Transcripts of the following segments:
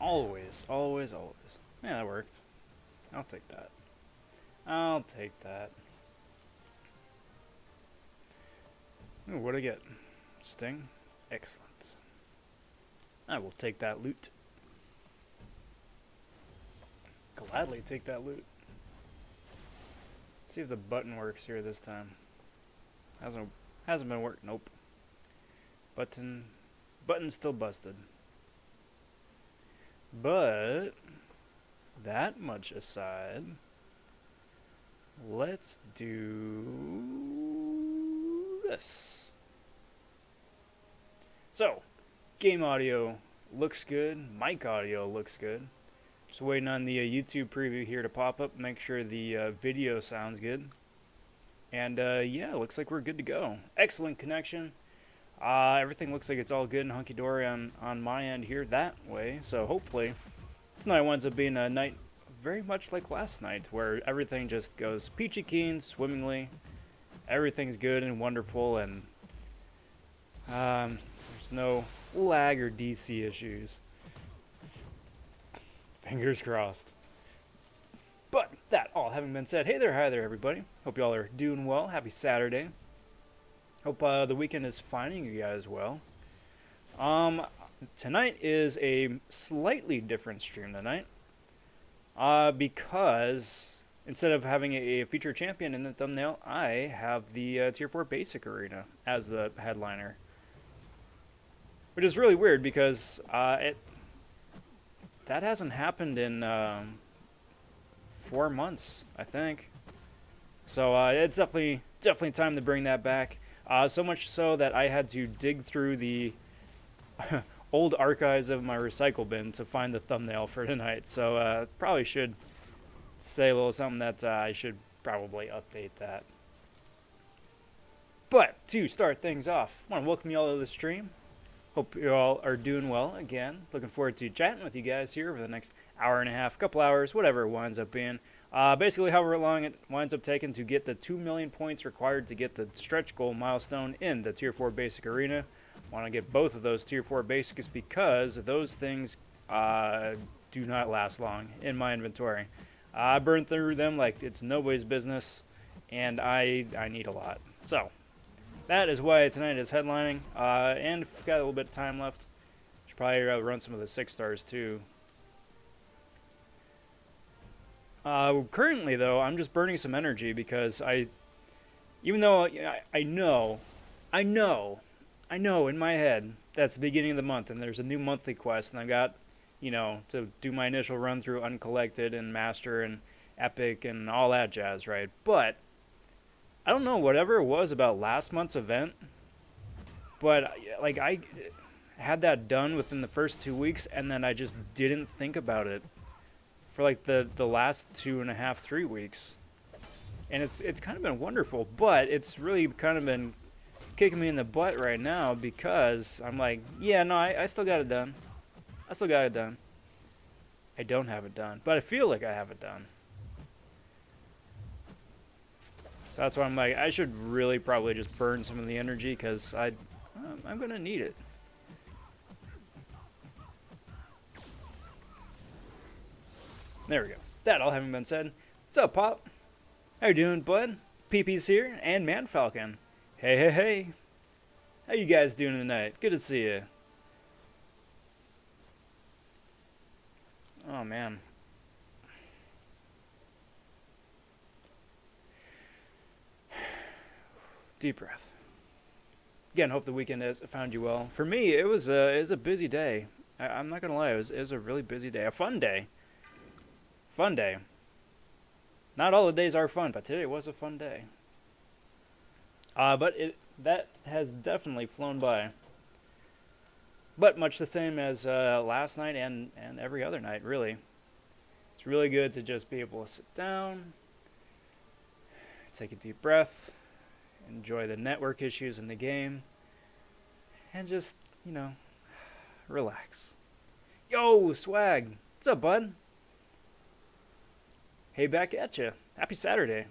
Always, always, always. Yeah, that worked. I'll take that. I'll take that. Ooh, what'd I get? Sting? Excellent. I will take that loot. Gladly take that loot. Let's see if the button works here this time. Hasn't been working. Nope. Button's still busted. But that much aside, let's do this. So, game audio looks good. Mic audio looks good. Just waiting on the YouTube preview here to pop up. Make sure the video sounds good. And yeah, looks like we're good to go. Excellent connection. Everything looks like it's all good and hunky-dory on my end here that way. So hopefully tonight winds up being a night very much like last night, where everything just goes peachy keen, swimmingly. Everything's good and wonderful, and there's no lag or DC issues. Fingers crossed. But that all having been said, hey there, hi there, everybody. Hope y'all are doing well. Happy Saturday. Hope the weekend is finding you guys well. Tonight is a slightly different stream tonight. Because instead of having a feature champion in the thumbnail, I have the Tier 4 Basic Arena as the headliner. Which is really weird because that hasn't happened in 4 months, I think. So it's definitely time to bring that back. So much so that I had to dig through the old archives of my recycle bin to find the thumbnail for tonight. So probably should say a little something that I should probably update that. But to start things off, I want to welcome you all to the stream. Hope you all are doing well again. Looking forward to chatting with you guys here over the next hour and a half, couple hours, whatever it winds up being. Basically, however long it winds up taking to get the 2 million points required to get the stretch goal milestone in the Tier 4 Basic Arena. Want to get both of those Tier 4 Basics because those things do not last long in my inventory. I burn through them like it's nobody's business, and I need a lot. So that is why tonight is headlining, and if we've got a little bit of time left, should probably run some of the 6 stars too. Currently, though, I'm just burning some energy because even though I know in my head that's the beginning of the month and there's a new monthly quest and I've got, to do my initial run through Uncollected and Master and Epic and all that jazz, right? But I don't know, whatever it was about last month's event, but like I had that done within the first 2 weeks and then I just didn't think about it for like the last 2.5, 3 weeks. And it's kind of been wonderful, but it's really kind of been kicking me in the butt right now because I'm like, yeah, no, I still got it done. I still got it done. I don't have it done, but I feel like I have it done. So that's why I'm like, I should really probably just burn some of the energy because I'm going to need it. There we go. That all having been said, what's up, Pop? How you doing, bud? PP's here, and Man Falcon. Hey, hey, hey. How you guys doing tonight? Good to see you. Oh, man. Deep breath. Again, hope the weekend has found you well. For me, it was a busy day. I'm not going to lie, it was a really busy day. A fun day. Fun day. Not all the days are fun, but today was a fun day. But that has definitely flown by. But much the same as last night and every other night, really. It's really good to just be able to sit down, take a deep breath, enjoy the network issues in the game, and just, relax. Yo, Swag! What's up, bud? Hey, back at ya. Happy Saturday.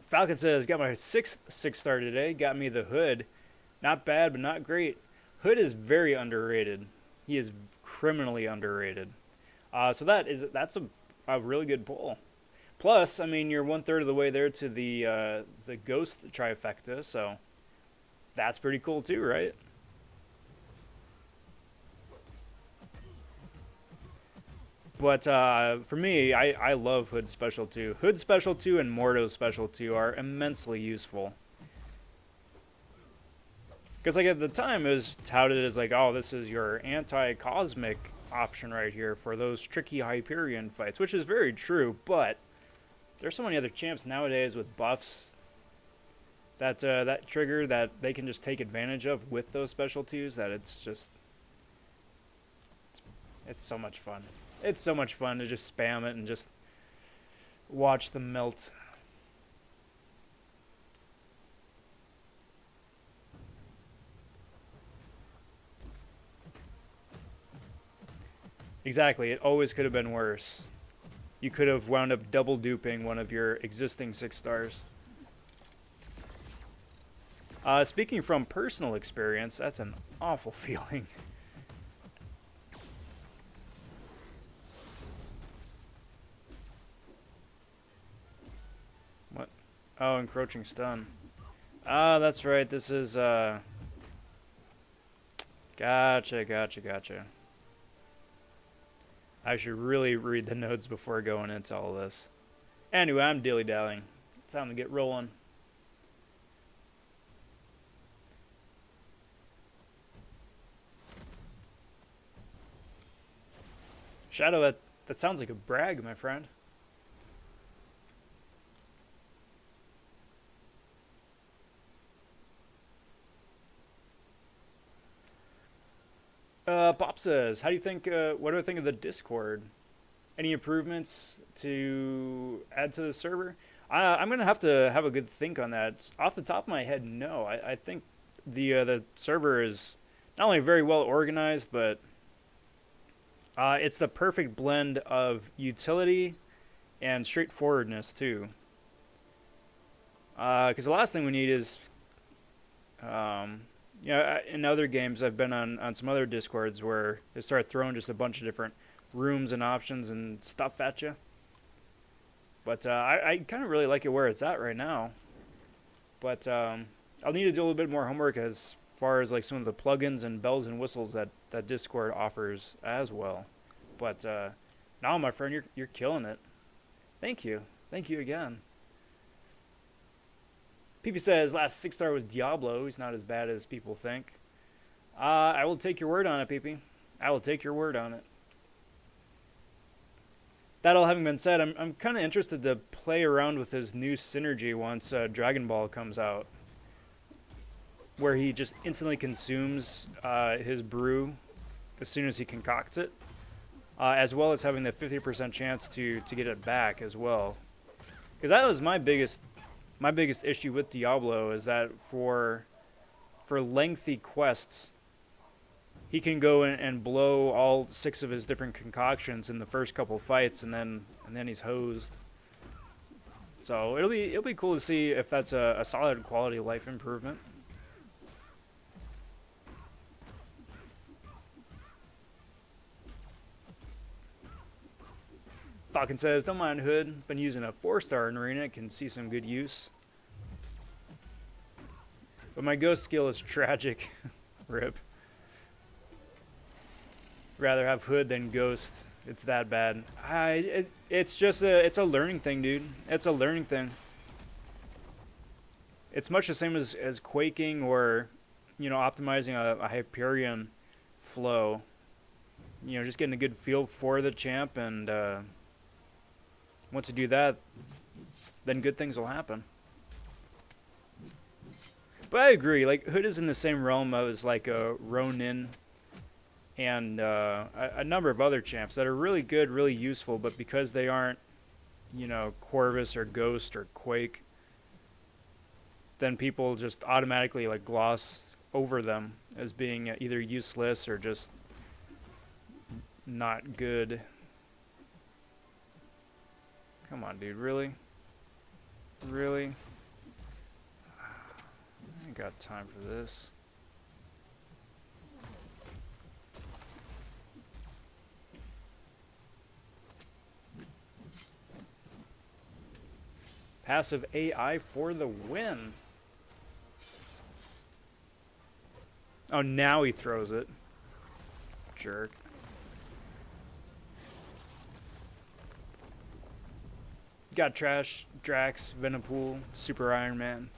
Falcon says, got my 6th 6-star today. Got me the hood. Not bad, but not great. Hood is very underrated. He is criminally underrated. That's a really good pull. Plus, I mean, you're 1/3 of the way there to the ghost trifecta, so that's pretty cool too, right? But for me, I love Hood Special 2. Hood Special 2 and Mordo Special 2 are immensely useful. Because like at the time, it was touted as like, oh, this is your anti-cosmic option right here for those tricky Hyperion fights, which is very true. But there's so many other champs nowadays with buffs that trigger that they can just take advantage of with those special twos. That it's so much fun. It's so much fun to just spam it and just watch them melt. Exactly. It always could have been worse. You could have wound up double duping one of your existing 6 stars. Speaking from personal experience, that's an awful feeling. What? Oh, encroaching stun. Ah, that's right. This is, Gotcha. I should really read the notes before going into all this. Anyway, I'm dilly-dallying. It's time to get rolling. Shadow, that sounds like a brag, my friend. Pop says, how do you think, what do I think of the Discord? Any improvements to add to the server? I'm going to have a good think on that. Off the top of my head, no. I think the server is not only very well organized, but it's the perfect blend of utility and straightforwardness, too. Because the last thing we need is in other games, I've been on some other Discords where they start throwing just a bunch of different rooms and options and stuff at you. But I kind of really like it where it's at right now. But I'll need to do a little bit more homework as far as like some of the plugins and bells and whistles that Discord offers as well. But now, my friend, you're killing it. Thank you again. PP says last 6-star was Diablo. He's not as bad as people think. I will take your word on it, PP. I will take your word on it. That all having been said, I'm kind of interested to play around with his new synergy once Dragon Ball comes out, where he just instantly consumes his brew as soon as he concocts it, as well as having the 50% chance to get it back as well. Because that was my biggest issue with Diablo, is that for lengthy quests, he can go and blow all 6 of his different concoctions in the first couple fights, and then he's hosed. So it'll be cool to see if that's a solid quality of life improvement. Falcon says, don't mind Hood. Been using a 4-star in Arena. Can see some good use. But my ghost skill is tragic. Rip. Rather have Hood than Ghost. It's that bad. It's just it's a learning thing, dude. It's a learning thing. It's much the same as quaking or, optimizing a Hyperion flow. Just getting a good feel for the champ, and once you do that, then good things will happen. But I agree, like, Hood is in the same realm as like a Ronin and a number of other champs that are really good, really useful, but because they aren't, Corvus or Ghost or Quake, then people just automatically like gloss over them as being either useless or just not good. Come on, dude, really? Really? I ain't got time for this. Passive AI for the win. Oh, now he throws it. Jerk. Got Trash, Drax, Venompool, Super Iron Man.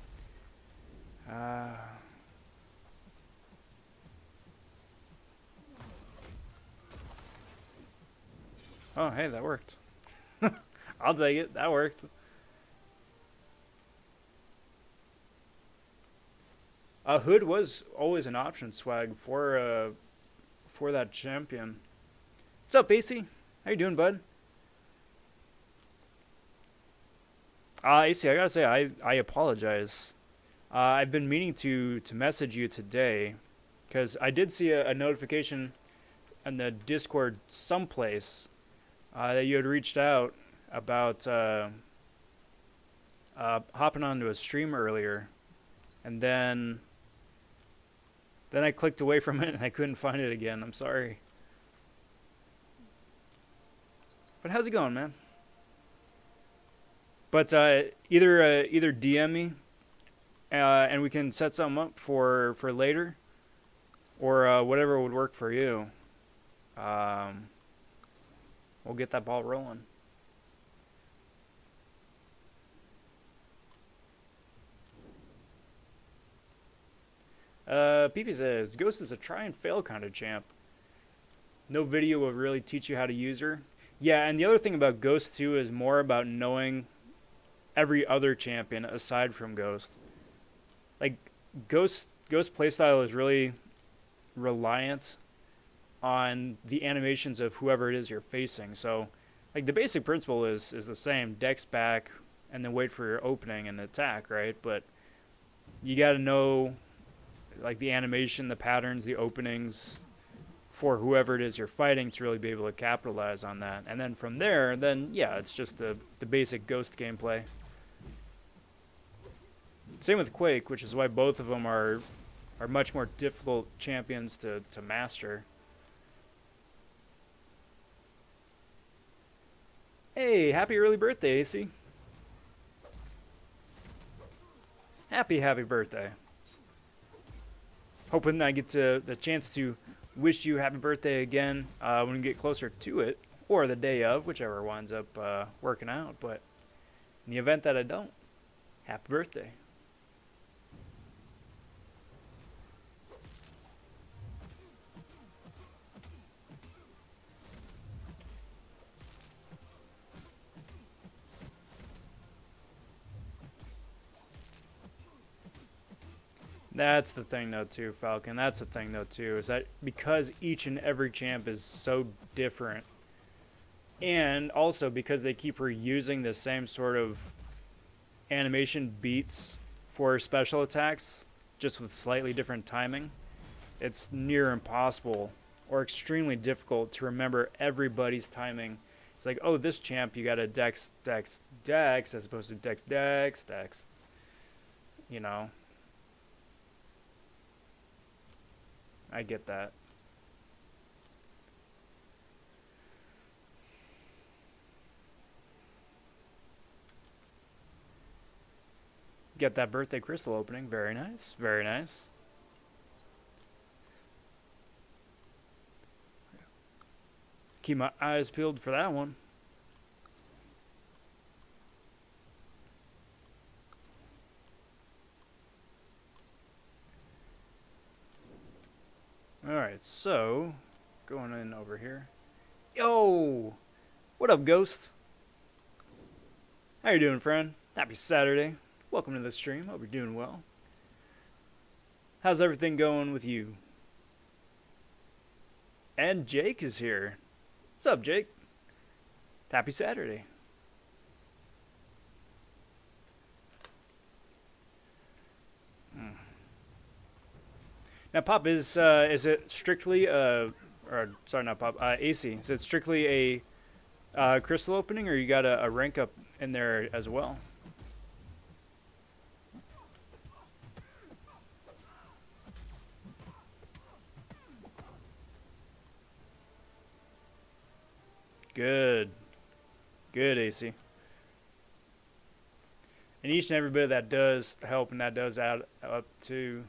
Oh, hey, that worked. I'll take it. That worked. Hood was always an option swag for that champion. What's up, AC? How you doing, bud? AC, I gotta say, I apologize. I've been meaning to message you today because I did see a notification in the Discord someplace that you had reached out about hopping onto a stream earlier, and then I clicked away from it and I couldn't find it again. I'm sorry. But how's it going, man? But either DM me and we can set something up for later, or whatever would work for you. We'll get that ball rolling. PP says, Ghost is a try and fail kind of champ. No video will really teach you how to use her. Yeah, and the other thing about Ghost too is more about knowing every other champion aside from Ghost. Like, Ghost playstyle is really reliant on the animations of whoever it is you're facing. So, like, the basic principle is the same. Dex back, and then wait for your opening and attack, right? But you got to know, like, the animation, the patterns, the openings for whoever it is you're fighting to really be able to capitalize on that. And then from there, then, yeah, it's just the basic Ghost gameplay. Same with Quake, which is why both of them are much more difficult champions to master. Hey, happy early birthday, AC. Happy birthday. Hoping I get the chance to wish you happy birthday again when we get closer to it, or the day of, whichever winds up working out. But in the event that I don't, happy birthday. That's the thing, though, too, Falcon. That's the thing, though, too, is that because each and every champ is so different, and also because they keep reusing the same sort of animation beats for special attacks, just with slightly different timing, it's near impossible or extremely difficult to remember everybody's timing. It's like, oh, this champ, you got a dex, dex, dex, as opposed to dex, dex, dex. You know? I get that. Get that birthday crystal opening. Very nice. Very nice. Keep my eyes peeled for that one. Alright, so going in over here. Yo! What up, Ghost? How you doing, friend? Happy Saturday. Welcome to the stream. Hope you're doing well. How's everything going with you? And Jake is here. What's up, Jake? Happy Saturday. Now, Pop, is it strictly or sorry, not Pop, AC? Is it strictly a crystal opening, or you got a rank up in there as well? Good, good, AC. And each and every bit of that does help, and that does add up to.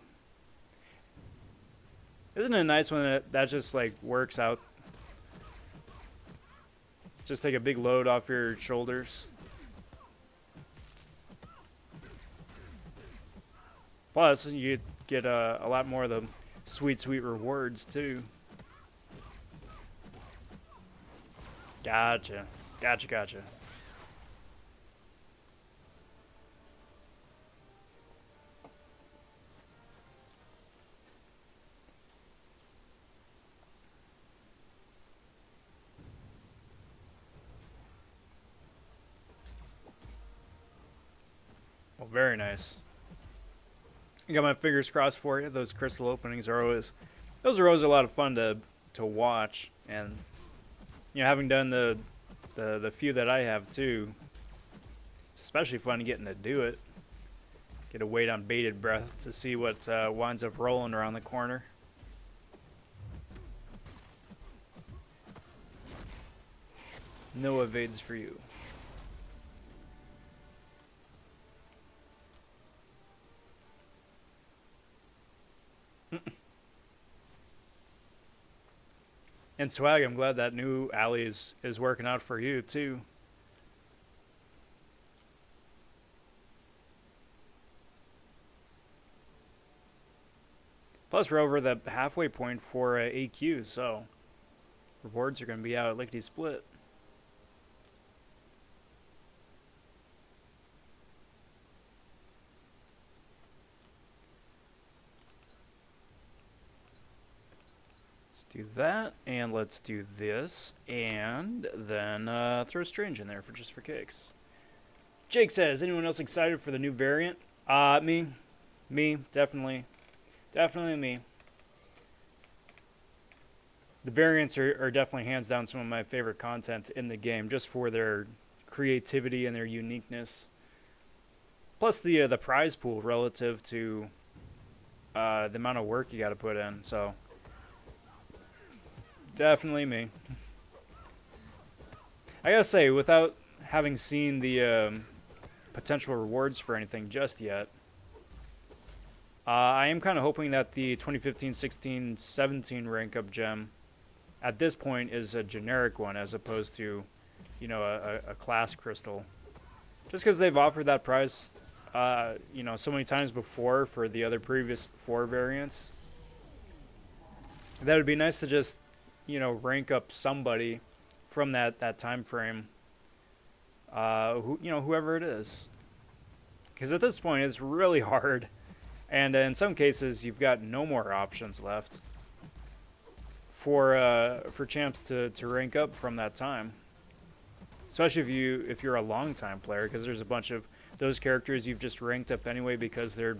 Isn't it nice when that just like works out? Just take a big load off your shoulders. Plus, you get a lot more of the sweet, sweet rewards too. Gotcha. Gotcha, gotcha. Well, very nice. I got my fingers crossed for you. Those crystal openings are always, those are always a lot of fun to watch, and you know, having done the few that I have too, it's especially fun getting to do it. Get to wait on bated breath to see what winds up rolling around the corner. No evades for you. And Swag, I'm glad that new alley is working out for you too. Plus, we're over the halfway point for AQ, so rewards are going to be out lickety split. Do that, and let's do this, and then throw Strange in there for kicks. Jake says, anyone else excited for the new variant? Me, definitely me. The variants are definitely hands down some of my favorite content in the game, just for their creativity and their uniqueness. Plus the prize pool relative to the amount of work you got to put in, so. Definitely me. I gotta say, without having seen the potential rewards for anything just yet, I am kind of hoping that the 2015, 16, 17 rank up gem at this point is a generic one as opposed to, you know, a class crystal. Just because they've offered that prize, you know, so many times before for the other previous 4 variants. That would be nice to just, you know, rank up somebody from that time frame. Who, you know, whoever it is, because at this point it's really hard, and in some cases you've got no more options left for champs to rank up from that time. Especially if you're a long time player, because there's a bunch of those characters you've just ranked up anyway because they're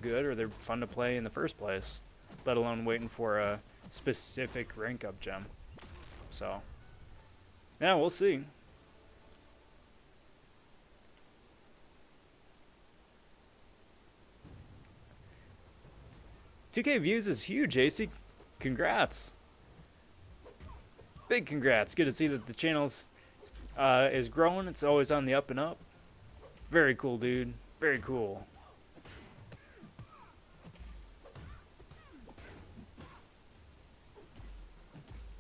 good or they're fun to play in the first place, let alone waiting for a specific rank up gem. So yeah, we'll see. $2K views is huge, AC. Congrats. Big congrats. Good to see that the channel's is growing. It's always on the up and up. Very cool, dude. Very cool.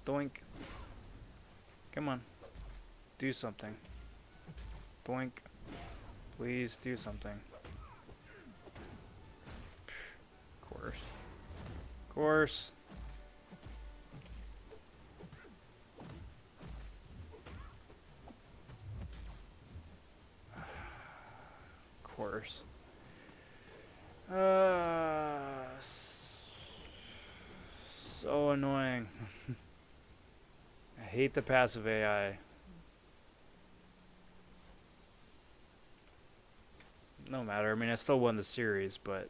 Doink. Come on. Do something. Doink. Please do something. Of course. Of course. Of course. So annoying. I hate the passive AI. No matter. I mean, I still won the series, but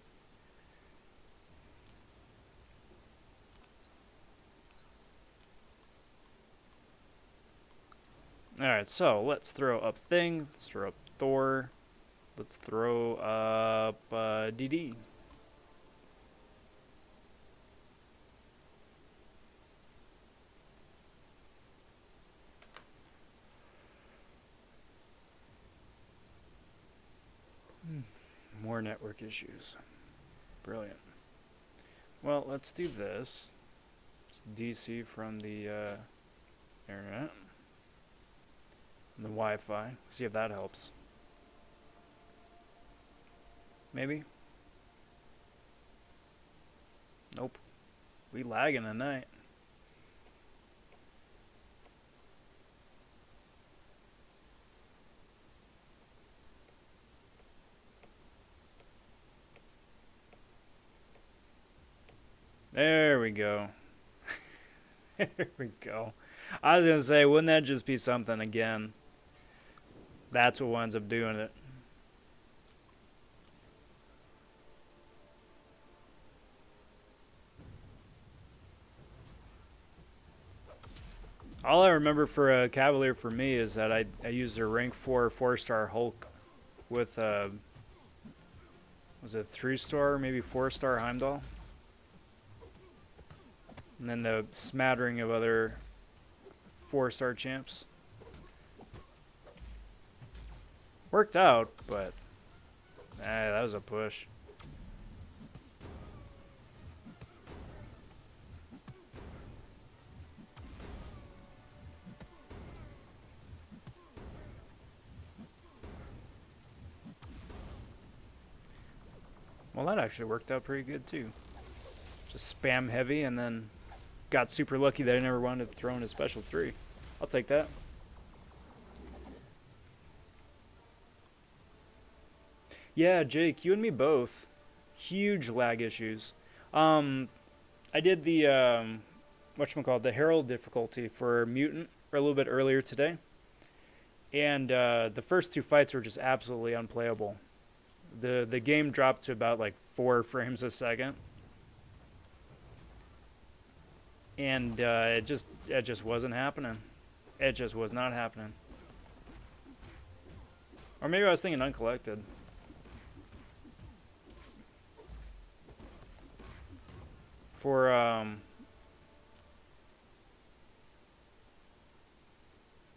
alright, so let's throw up Thing, let's throw up Thor, let's throw up DD. network issues. Brilliant. Well, let's do this. It's DC from the internet. And the Wi-Fi. See if that helps. Maybe? Nope. We lagging tonight. There we go. There we go. I was going to say, wouldn't that just be something again? That's what winds up doing it. All I remember for a Cavalier for me is that I used a rank 4 4-star Hulk with was it 3-star, maybe 4-star Heimdall? And then the smattering of other 4-star champs. Worked out, but that was a push. Well, that actually worked out pretty good too. Just spam heavy and then got super lucky that I never wound up throwing a special 3. I'll take that. Yeah, Jake, you and me both. Huge lag issues. I did the whatchamacallit, the Herald difficulty for Mutant a little bit earlier today. And the first 2 fights were just absolutely unplayable. The game dropped to about like 4 frames a second. And it just wasn't happening. It just was not happening. Or maybe I was thinking uncollected. For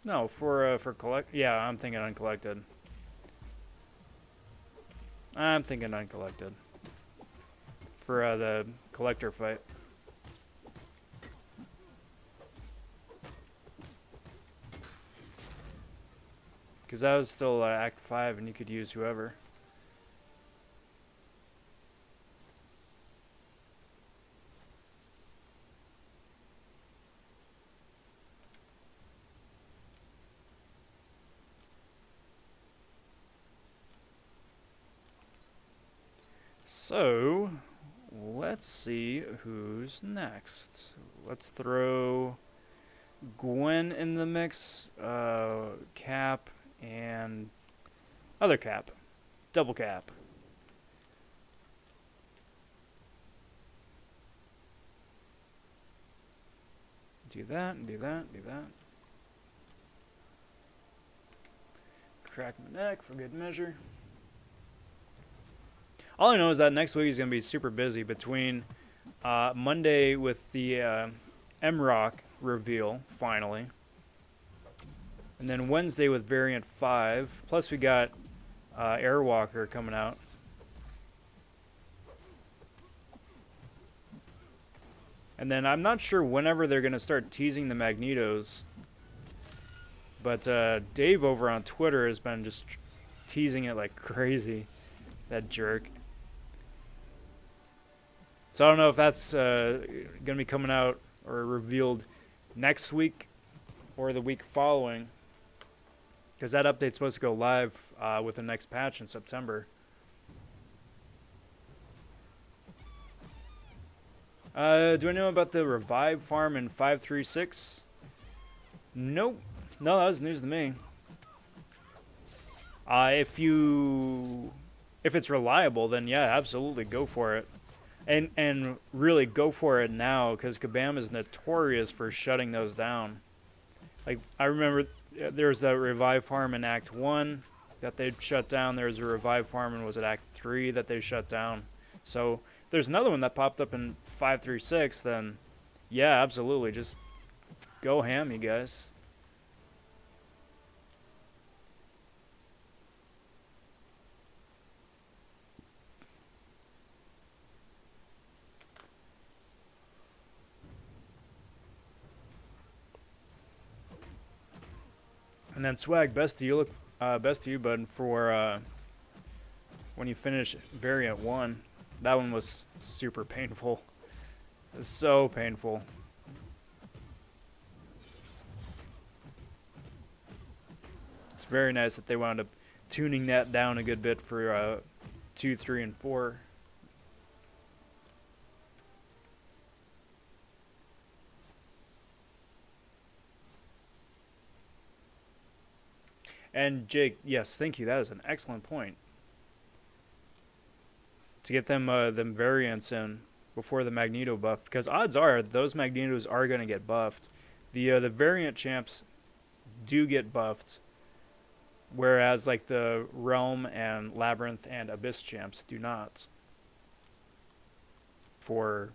no, for collect. Yeah, I'm thinking uncollected. I'm thinking uncollected. For the collector fight. Because that was still Act 5 and you could use whoever. So, let's see who's next. Let's throw Gwen in the mix, Cap, and other Cap. Double Cap. Do that, do that, do that. Crack my neck for good measure. All I know is that next week is going to be super busy between Monday with the M-Rock reveal, finally. And then Wednesday with Variant 5. Plus we got Airwalker coming out. And then I'm not sure whenever they're going to start teasing the Magnetos. But Dave over on Twitter has been just teasing it like crazy. That jerk. So I don't know if that's going to be coming out or revealed next week or the week following. Because that update's supposed to go live with the next patch in September. Do I know about the revive farm in 536? Nope. No, that was news to me. If it's reliable, then yeah, absolutely go for it. And really go for it now, because Kabam is notorious for shutting those down. Like, I remember there was that revive farm in Act 1 that they shut down. There was a revive farm in, was it Act 3 that they shut down? So, if there's another one that popped up in 536, then yeah, absolutely. Just go ham, you guys. And then Swag, best to you, best to you, bud, for when you finish variant 1. That one was super painful. It's so painful. It's very nice that they wound up tuning that down a good bit for 2, 3, and 4. And Jake, yes, thank you. That is an excellent point. To get them variants in before the Magneto buff, because odds are those Magnetos are going to get buffed. The variant champs do get buffed, whereas like the Realm and Labyrinth and Abyss champs do not. For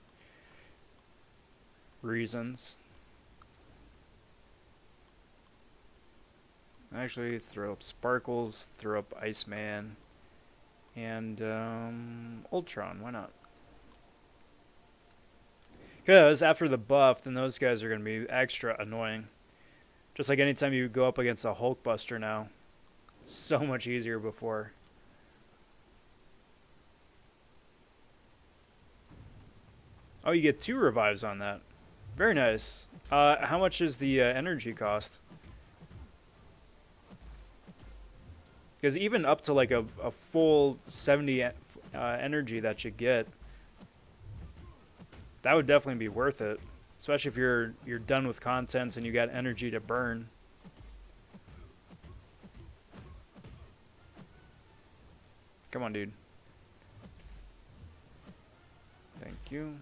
reasons. Actually, let's throw up Sparkles, throw up Iceman, and Ultron. Why not? Because after the buff, then those guys are going to be extra annoying. Just like anytime you go up against a Hulkbuster now. So much easier before. Oh, you get 2 revives on that. Very nice. How much is the energy cost? Because even up to like a full 70 energy that you get, that would definitely be worth it. Especially if you're done with content and you got energy to burn. Come on, dude. Thank you.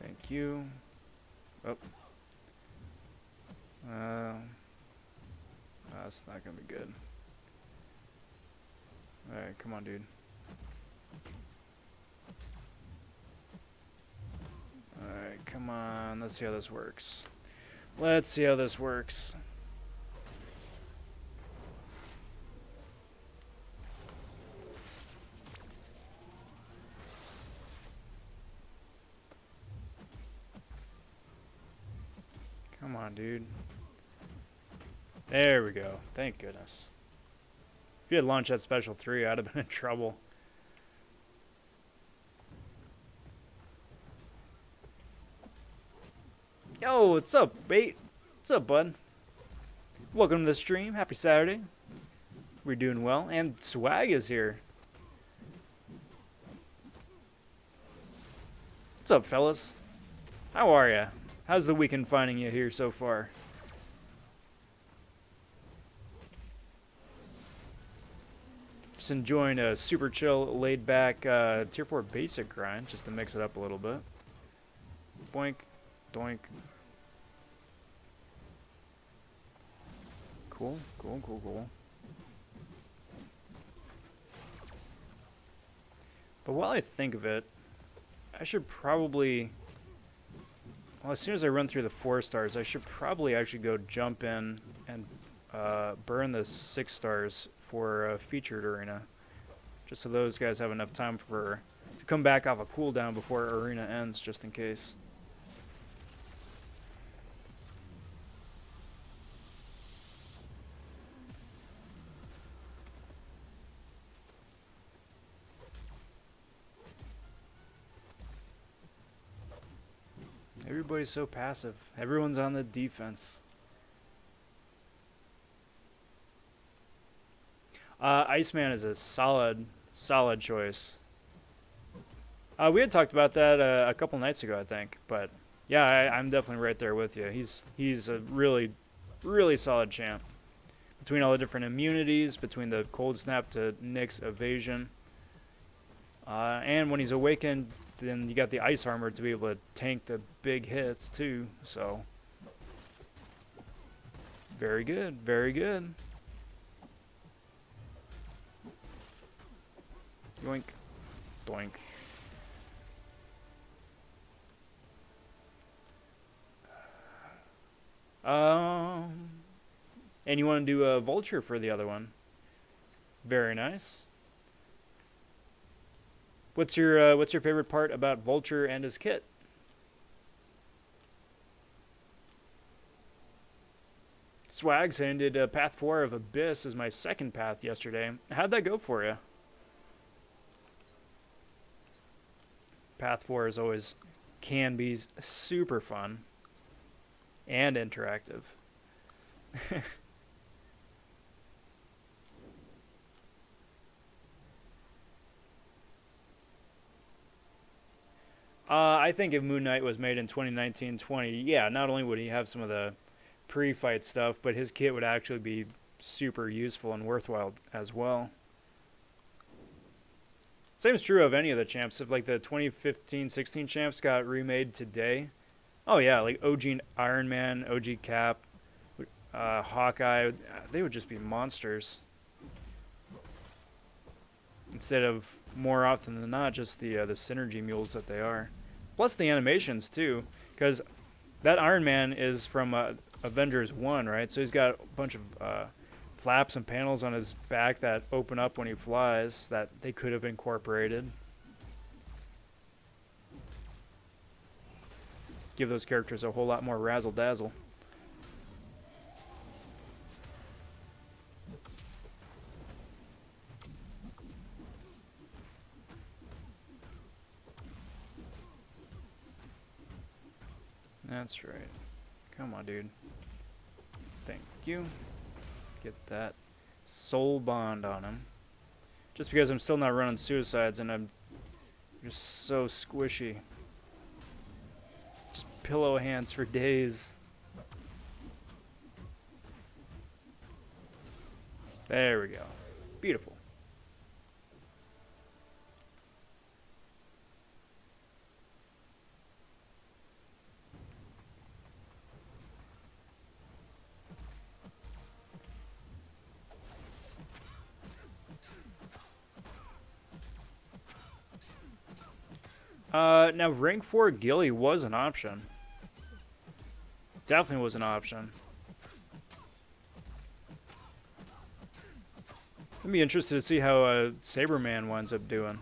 Thank you. Oh. That's not gonna be good. Alright, come on, dude. Alright, come on. Let's see how this works. Let's see how this works. Come on, dude. There we go. Thank goodness. If you had launched that special 3, I'd have been in trouble. Yo, what's up, Bait? What's up, bud? Welcome to the stream. Happy Saturday. We're doing well. And Swag is here. What's up, fellas? How are ya? How's the weekend finding you here so far? Just enjoying a super chill, laid back tier 4 basic grind, just to mix it up a little bit. Boink, doink. Cool, cool, cool, cool. But while I think of it, I should probably, well, as soon as I run through the 4 stars, I should probably actually go jump in and burn the 6 stars for a featured arena, just so those guys have enough time to come back off a cooldown before arena ends, just in case. Everybody's so passive. Everyone's on the defense. Iceman is a solid choice. We had talked about that a couple nights ago, I think. But yeah, I'm definitely right there with you. He's a really solid champ. Between all the different immunities, between the cold snap to Nick's evasion, and when he's awakened, then you got the ice armor to be able to tank the big hits too. So very good, very good. Yoink, doink. And you want to do a vulture for the other one? Very nice. What's your favorite part about Vulture and his kit? Swags ended Path 4 of Abyss as my second path yesterday. How'd that go for you? Path 4 is always can be super fun and interactive. I think if Moon Knight was made in 2019-20, yeah, not only would he have some of the pre-fight stuff, but his kit would actually be super useful and worthwhile as well. Same is true of any of the champs. If like the 2015-16 champs got remade today, oh yeah, like OG Iron Man, OG Cap, Hawkeye, they would just be monsters. Instead of more often than not just the synergy mules that they are. Plus the animations too, because that Iron Man is from Avengers 1, right? So he's got a bunch of flaps and panels on his back that open up when he flies that they could have incorporated. Give those characters a whole lot more razzle-dazzle. That's right. Come on, dude. Thank you. Get that soul bond on him. Just because I'm still not running suicides and I'm just so squishy. Just pillow hands for days. There we go. Beautiful. Now rank 4 Gilly was an option. Definitely was an option. I'd be interested to see how Saberman winds up doing,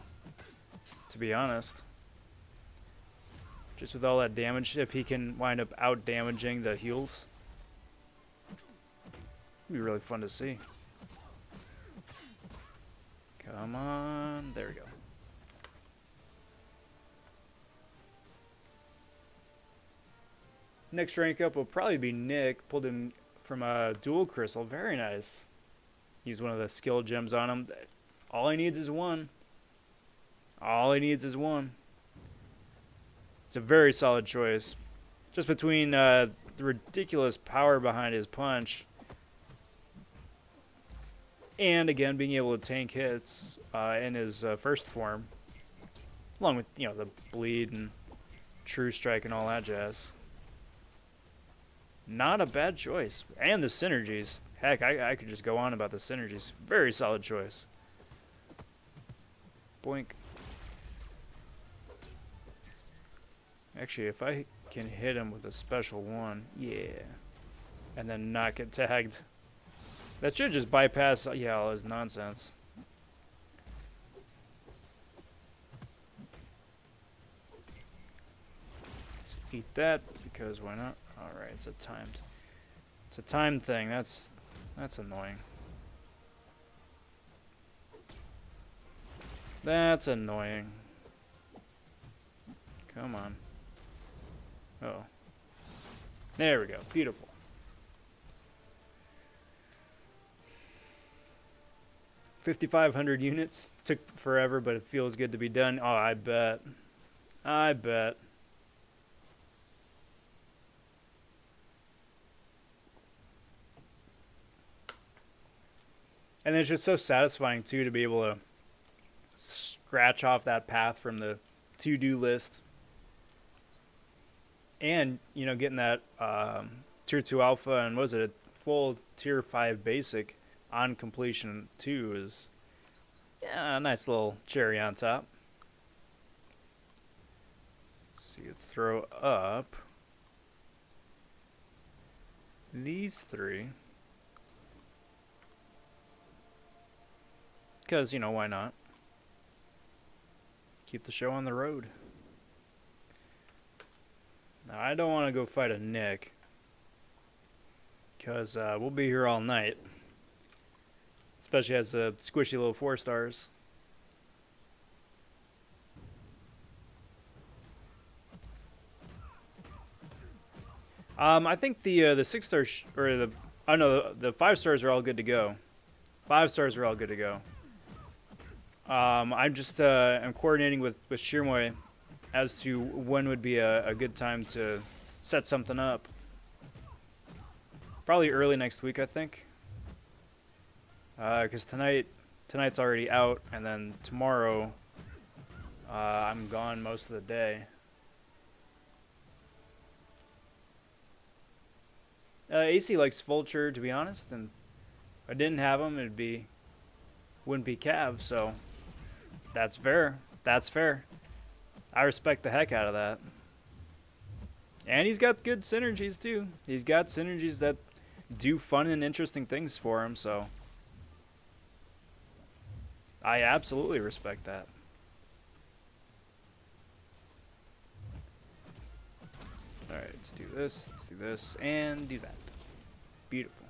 to be honest. Just with all that damage, if he can wind up out-damaging the heals. It'd be really fun to see. Come on. There we go. Next rank up will probably be Nick. Pulled him from a dual crystal. Very nice. Used one of the skill gems on him. All he needs is one. All he needs is one. It's a very solid choice. Just between the ridiculous power behind his punch and, again, being able to tank hits in his first form. Along with, you know, the bleed and true strike and all that jazz. Not a bad choice. And the synergies. Heck, I could just go on about the synergies. Very solid choice. Boink. Actually, if I can hit him with a special one, yeah. And then not get tagged. That should just bypass, yeah, all his nonsense. Let's eat that, because why not? Alright, it's a timed thing. That's annoying. That's annoying. Come on. Uh-oh. There we go. Beautiful. $5,500 units. Took forever, but it feels good to be done. Oh, I bet. I bet. And it's just so satisfying, too, to be able to scratch off that path from the to-do list. And, you know, getting that Tier 2 Alpha and, what was it, a full Tier 5 Basic on completion, too, is, yeah, a nice little cherry on top. Let's see, let's throw up these three. Because, you know, why not? Keep the show on the road. Now, I don't want to go fight a Nick. because we'll be here all night, especially as a squishy little 4-stars. I think the 6-star or the oh no the 5-stars are all good to go. 5-stars are all good to go. I'm just I'm coordinating with Shirmoy as to when would be a good time to set something up. Probably early next week, I think. Because tonight's already out, and then tomorrow I'm gone most of the day. AC likes Vulture, to be honest, and if I didn't have him, wouldn't be Cav, so that's fair. That's fair. I respect the heck out of that. And he's got good synergies too. He's got synergies that do fun and interesting things for him, so I absolutely respect that. Alright, let's do this, and do that. Beautiful.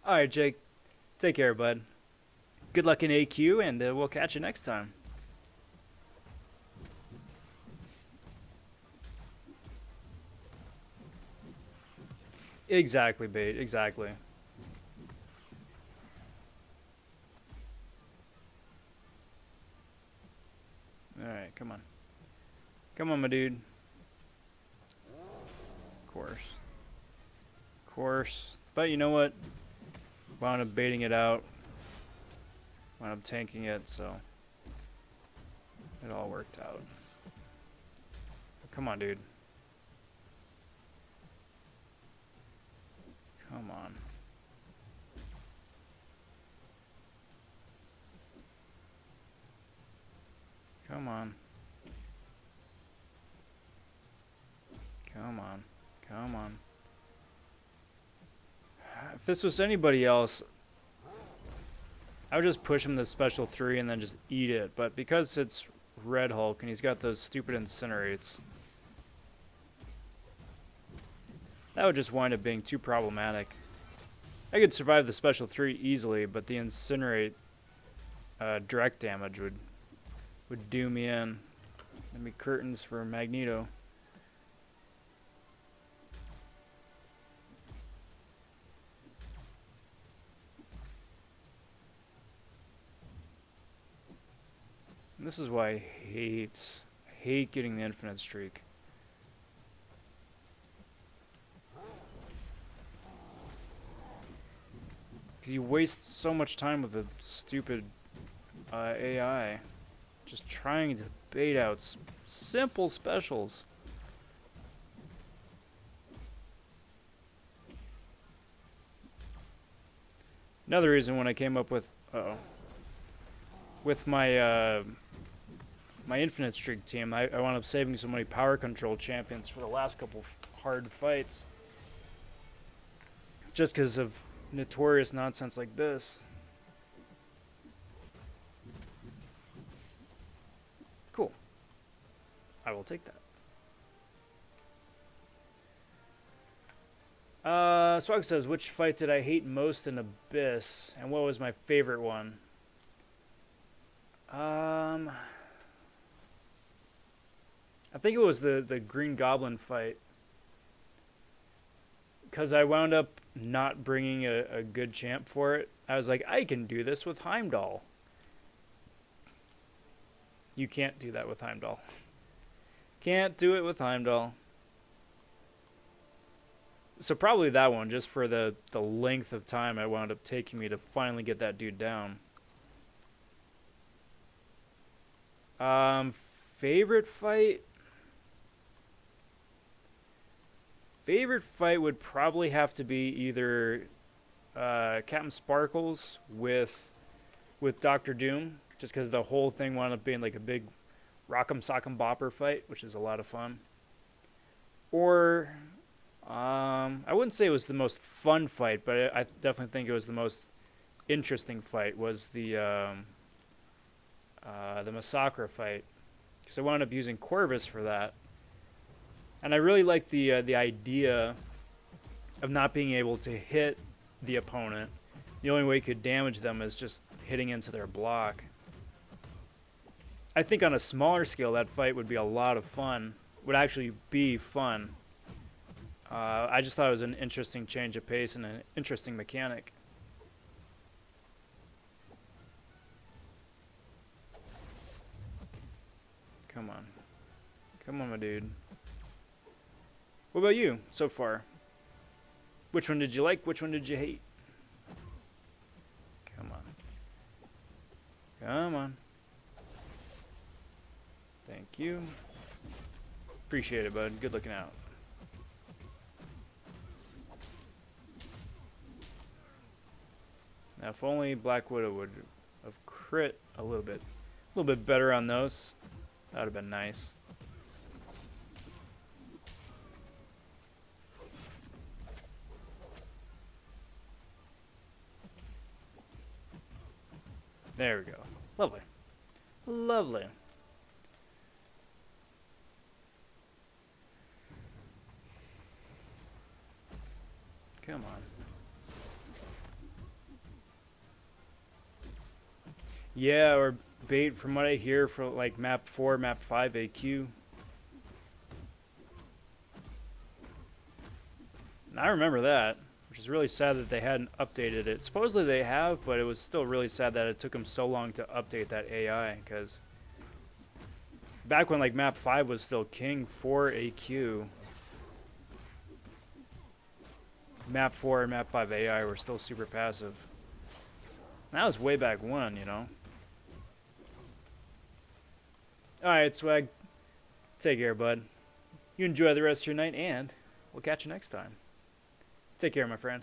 Alright, Jake. Take care, bud. Good luck in AQ, and we'll catch you next time. Exactly, Bait. Exactly. Alright, come on. Come on, my dude. Of course. Of course. But you know what? Wound up baiting it out. Wound up tanking it, so it all worked out. Come on, dude. Come on. Come on. Come on. Come on. If this was anybody else, I would just push him to special 3 and then just eat it. But because it's Red Hulk and he's got those stupid incinerates, that would just wind up being too problematic. I could survive the special 3 easily, but the incinerate direct damage would do me in. Let me curtains for Magneto. And this is why I hate getting the infinite streak. Because you waste so much time with the stupid AI. Just trying to bait out simple specials. Another reason when I came up with with my my infinite streak team, I wound up saving so many power control champions for the last couple hard fights, just because of notorious nonsense like this. Cool. I will take that. Swag says, which fight did I hate most in Abyss, and what was my favorite one? I think it was the Green Goblin fight, because I wound up not bringing a good champ for it. I was like, I can do this with Heimdall. You can't do that with Heimdall. Can't do it with Heimdall. So probably that one, just for the length of time it wound up taking me to finally get that dude down. Favorite fight? Favorite fight would probably have to be either Captain Sparkles with Doctor Doom, just because the whole thing wound up being like a big rock'em sock'em bopper fight, which is a lot of fun. Or I wouldn't say it was the most fun fight, but I definitely think it was the most interesting fight. Was the Massacre fight, because I wound up using Corvus for that. And I really like the idea of not being able to hit the opponent. The only way you could damage them is just hitting into their block. I think on a smaller scale, that fight would be a lot of fun. Would actually be fun. I just thought it was an interesting change of pace and an interesting mechanic. Come on. Come on, my dude. What about you so far? Which one did you like? Which one did you hate? Come on. Come on. Thank you. Appreciate it, bud. Good looking out. Now, if only Black Widow would have crit a little bit better on those. That would have been nice. There we go. Lovely. Lovely. Come on. Yeah, or bait from what I hear for like map 4, map 5 AQ. And I remember that, which is really sad that they hadn't updated it. Supposedly they have, but it was still really sad that it took them so long to update that AI, because back when like map 5 was still king for AQ, map 4 and map 5 AI were still super passive. That was way back when, you know. Alright, Swag. Take care, bud. You enjoy the rest of your night, and we'll catch you next time. Take care, my friend.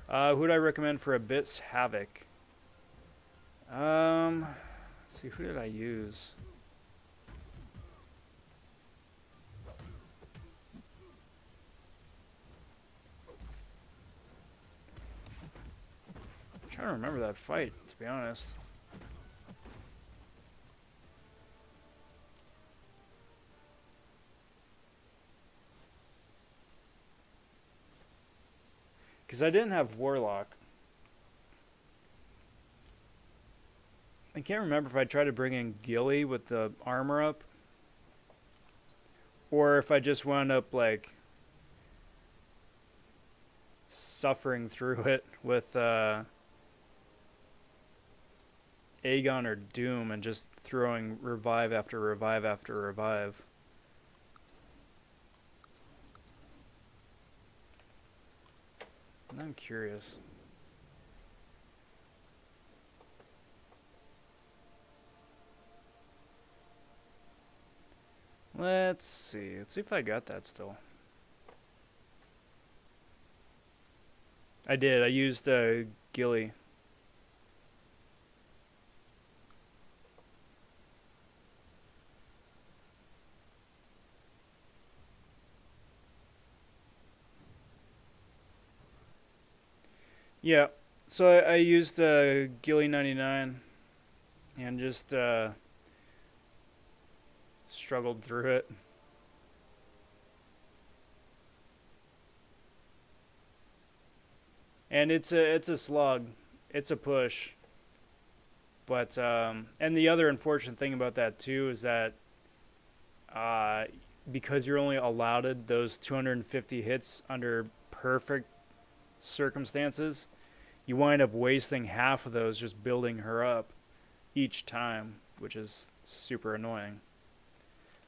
Who would I recommend for Abyss Havoc? Let's see, who did I use? I'm trying to remember that fight, to be honest. Because I didn't have Warlock. I can't remember if I tried to bring in Gilly with the armor up, or if I just wound up like suffering through it with Aegon or Doom and just throwing revive after revive after revive. I'm curious. Let's see. Let's see if I got that still. I did. I used Gilly. Yeah. So I used Gilly 99 and just struggled through it. And it's a slog. It's a push. But and the other unfortunate thing about that too is that because you're only allotted those 250 hits under perfect circumstances, you wind up wasting half of those just building her up each time, which is super annoying.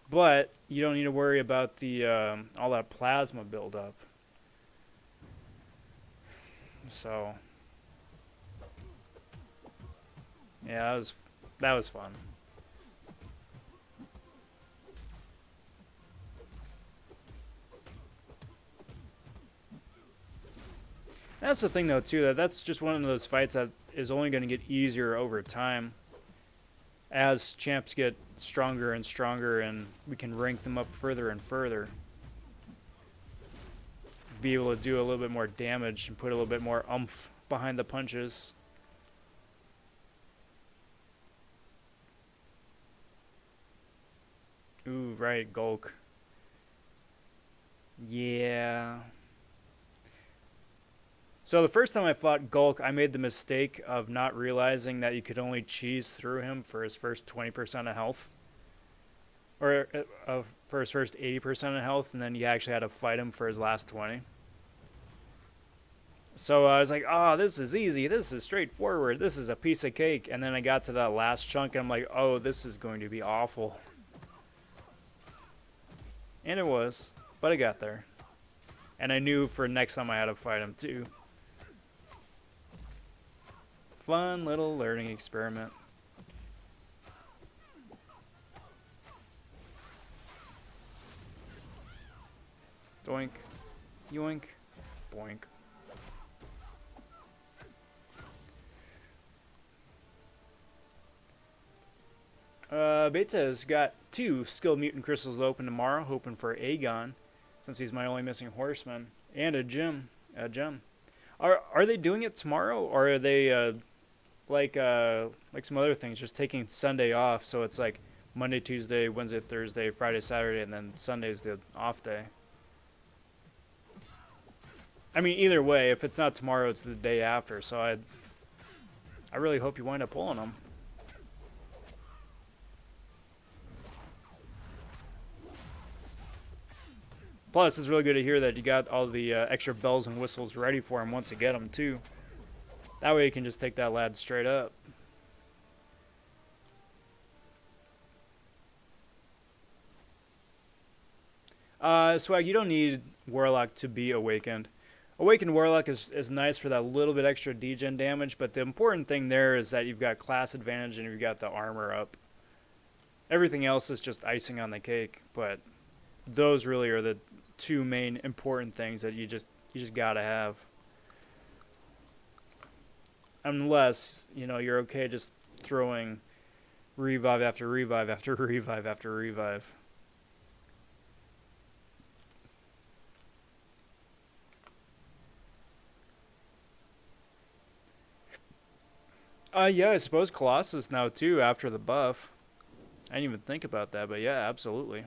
But you don't need to worry about the all that plasma buildup. So yeah, that was fun. That's the thing though too, that's just one of those fights that is only going to get easier over time as champs get stronger and stronger and we can rank them up further and further. Be able to do a little bit more damage and put a little bit more oomph behind the punches. Ooh, right, Gulk. Yeah. So the first time I fought Gulk, I made the mistake of not realizing that you could only cheese through him for his first 20% of health. Or for his first 80% of health, and then you actually had to fight him for his last 20. So I was like, oh, this is easy. This is straightforward. This is a piece of cake. And then I got to that last chunk, and I'm like, oh, this is going to be awful. And it was. But I got there. And I knew for next time I had to fight him, too. Fun little learning experiment. Doink. Yoink. Boink. Beta has got 2 skilled mutant crystals open tomorrow, hoping for Aegon, since he's my only missing horseman, and a gem. Are they doing it tomorrow, or are they like some other things, just taking Sunday off? So it's like Monday, Tuesday, Wednesday, Thursday, Friday, Saturday, and then Sunday's the off day. I mean, either way, if it's not tomorrow, it's the day after. So I really hope you wind up pulling them. Plus, it's really good to hear that you got all the extra bells and whistles ready for him once you get them, too. That way you can just take that lad straight up. Swag, you don't need Warlock to be Awakened. Awakened Warlock is nice for that little bit extra degen damage, but the important thing there is that you've got class advantage and you've got the armor up. Everything else is just icing on the cake, but those really are the 2 main important things that you just gotta have. Unless, you're okay just throwing revive after revive after revive after revive. Yeah, I suppose Colossus now too after the buff. I didn't even think about that, but yeah, absolutely.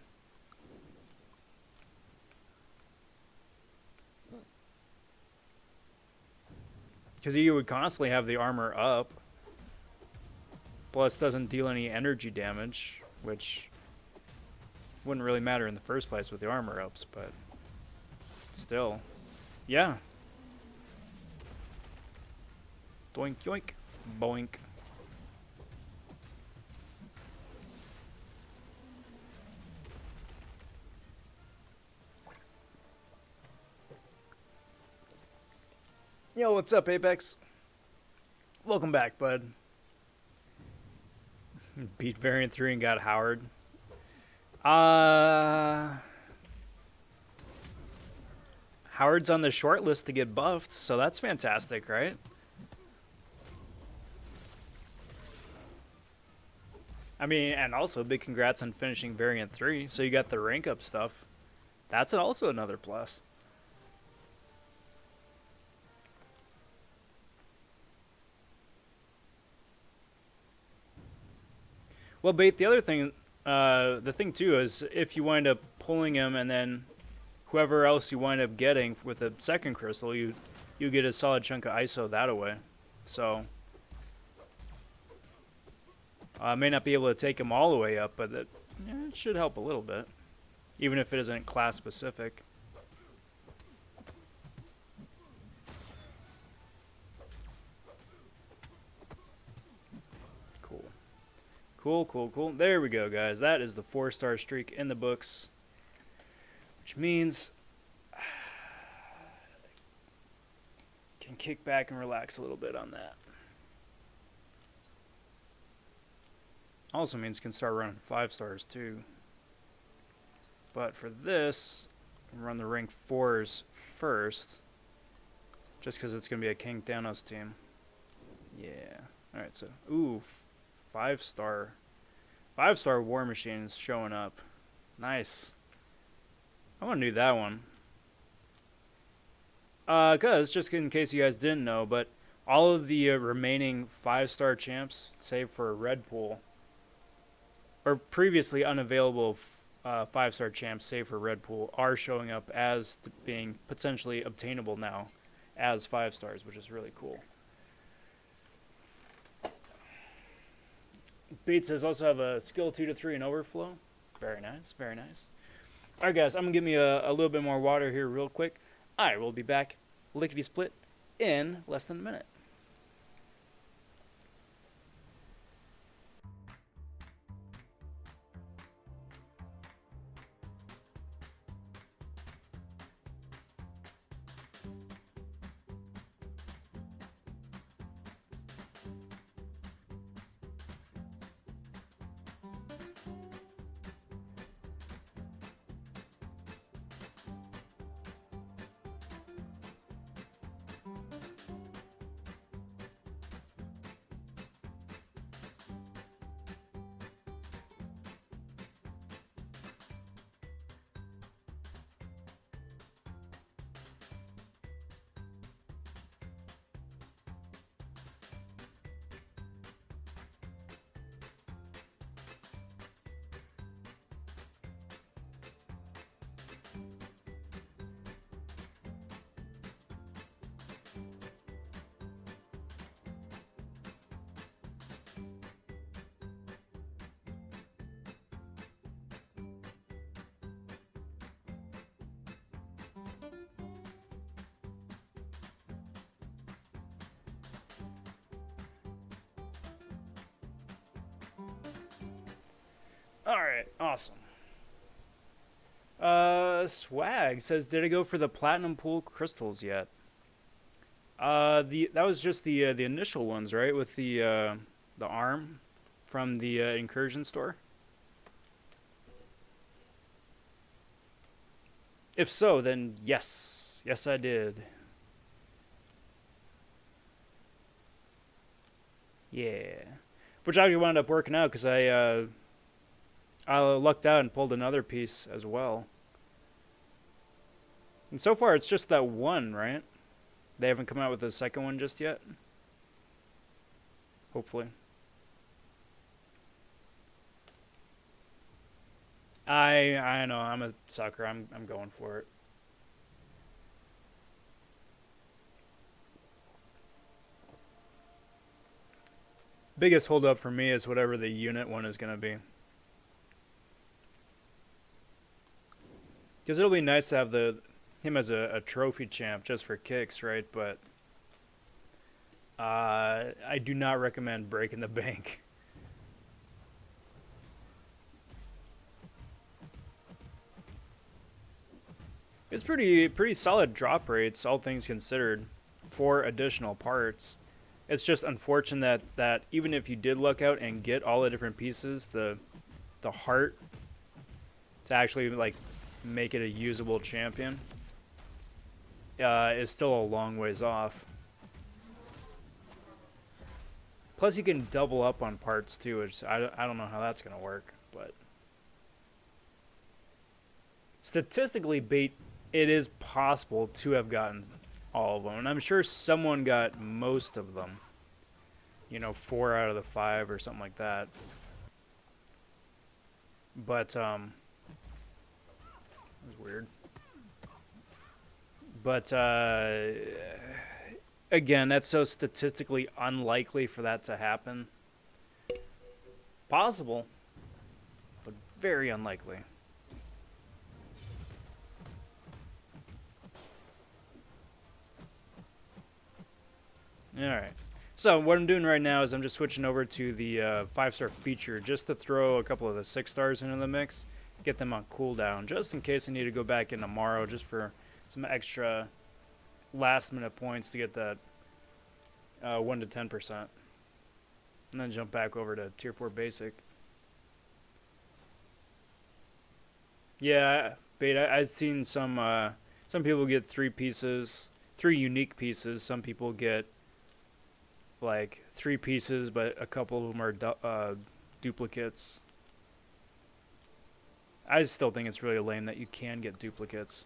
Because you would constantly have the armor up. Plus, doesn't deal any energy damage, which wouldn't really matter in the first place with the armor ups, but still. Yeah. Doink, yoink, boink. Yo, what's up, Apex? Welcome back, bud. Beat Variant 3 and got Howard. Howard's on the short list to get buffed, so that's fantastic, right? I mean, and also big congrats on finishing Variant 3, so you got the rank up stuff. That's also another plus. Well, Bait, the other thing, the thing too is if you wind up pulling him and then whoever else you wind up getting with a second crystal, you get a solid chunk of ISO that away. So I may not be able to take him all the way up, but it should help a little bit, even if it isn't class specific. Cool. There we go, guys. That is the 4-star streak in the books, which means can kick back and relax a little bit on that. Also means can start running 5 stars too. But for this, run the rank 4s first, just because it's going to be a King Thanos team. Yeah. All right. So, ooh. 5-star War Machines showing up. Nice. I want to do that one. Cause just in case you guys didn't know, but all of the remaining 5-star champs, save for Red Pool, are previously unavailable 5-star champs, save for Red Pool, are showing up as being potentially obtainable now as 5 stars, which is really cool. Bates says also have a skill 2 to 3 and overflow. Very nice, very nice. All right, guys, I'm going to give me a little bit more water here real quick. I will be back lickety split in less than a minute. Alright, awesome. Swag says, did I go for the platinum pool crystals yet? That was just the initial ones, right? With the arm from the incursion store. If so, then yes, yes I did. Yeah, which actually wound up working out because I lucked out and pulled another piece as well. And so far, it's just that one, right? They haven't come out with the second one just yet. Hopefully. I know, I'm a sucker. I'm going for it. Biggest holdup for me is whatever the unit one is going to be. Because it'll be nice to have him as a trophy champ just for kicks, right? But I do not recommend breaking the bank. It's pretty solid drop rates, all things considered, for additional parts. It's just unfortunate that even if you did luck out and get all the different pieces, the heart to actually like make it a usable champion is still a long ways off. Plus, you can double up on parts too, which I don't know how that's gonna work, but statistically, it is possible to have gotten all of them, and I'm sure someone got most of them. You know, 4 out of the 5 or something like that. But that was weird. But again, that's so statistically unlikely for that to happen. Possible, but very unlikely. Alright. So what I'm doing right now is I'm just switching over to the 5-star feature just to throw a couple of the 6 stars into the mix. Get them on cooldown just in case I need to go back in tomorrow just for some extra last minute points to get that 1 to 10%. And then jump back over to tier 4 basic. Yeah, Bait, I've seen some people get 3 unique pieces. Some people get like 3 pieces, but a couple of them are duplicates. I still think it's really lame that you can get duplicates.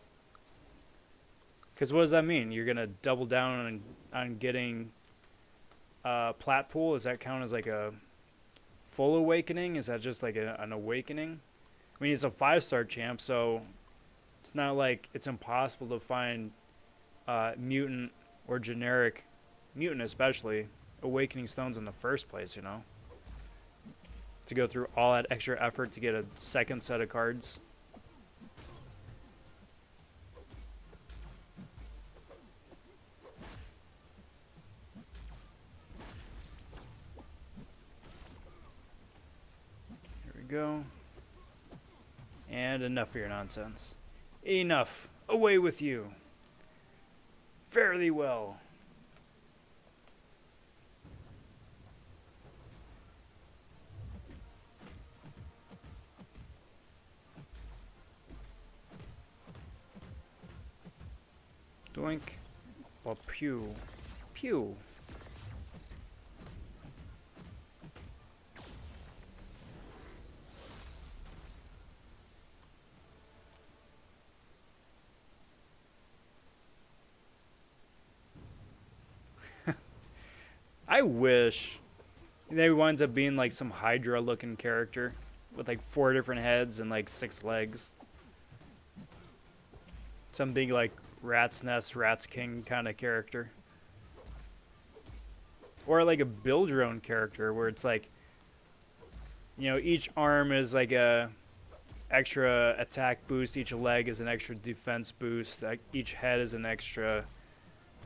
Because what does that mean? You're going to double down on getting plat pool? Does that count as like a full awakening? Is that just like an awakening? I mean, he's a 5-star champ, so it's not like it's impossible to find mutant or generic mutant, especially awakening stones in the first place. You know, to go through all that extra effort to get a second set of cards. Here we go. And enough of your nonsense. Enough. Away with you. Fare thee well. Doink. Well, pew. Pew. I wish they winds up being like some Hydra looking character with like 4 different heads and like 6 legs. Some big like Rat's Nest, Rat's King kind of character. Or like a build your own character where it's like, you know, each arm is like a extra attack boost, each leg is an extra defense boost, like each head is an extra,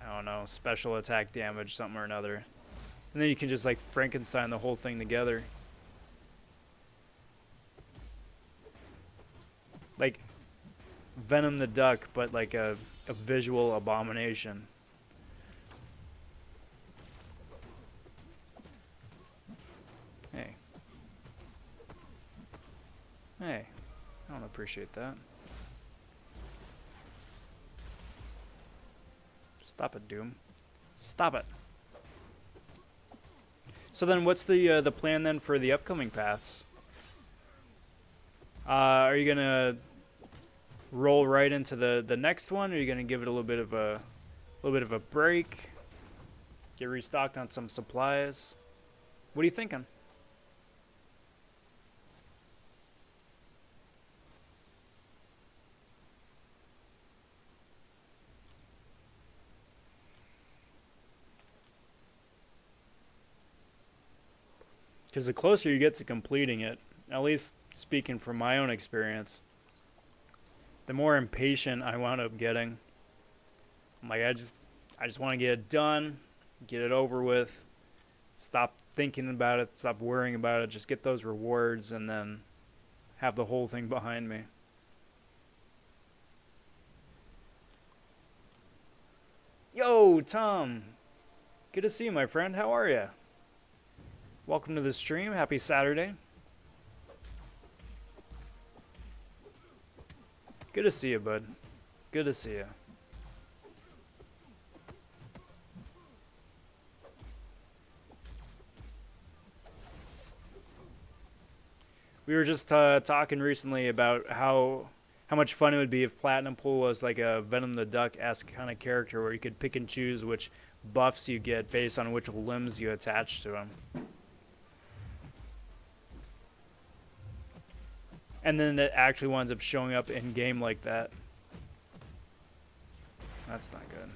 I don't know, special attack damage, something or another. And then you can just like Frankenstein the whole thing together. Like Venom the Duck, but like a visual abomination. Hey. Hey. I don't appreciate that. Stop it, Doom. Stop it. So then what's the plan then for the upcoming paths? Are you gonna roll right into the next one, or are you gonna give it a little bit of a break? Get restocked on some supplies? What are you thinking? Because the closer you get to completing it, at least speaking from my own experience, the more impatient I wound up getting. I'm like, I just want to get it done, get it over with, stop thinking about it, stop worrying about it, just get those rewards and then have the whole thing behind me. Yo, Tom. Good to see you, my friend. How are you? Welcome to the stream. Happy Saturday. Good to see you, bud. Good to see you. We were just talking recently about how much fun it would be if Platinum Pool was like a Venom the Duck-esque kind of character where you could pick and choose which buffs you get based on which limbs you attach to him. And then it actually winds up showing up in game like that. That's not good.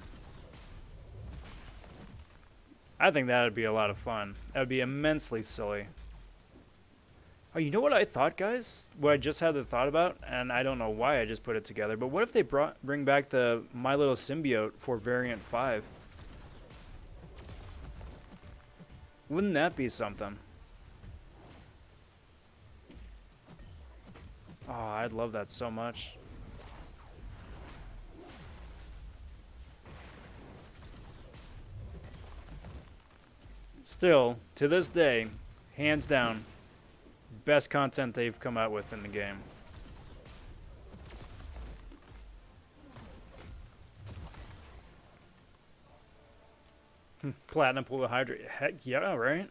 I think that would be a lot of fun. That would be immensely silly. Oh, you know what I thought, guys? What I just had the thought about, and I don't know why I just put it together, but what if they bring back the My Little Symbiote for Variant 5? Wouldn't that be something? Oh, I'd love that so much. Still, to this day, hands down, best content they've come out with in the game. Platinum Pool of Hydra. Heck yeah, right?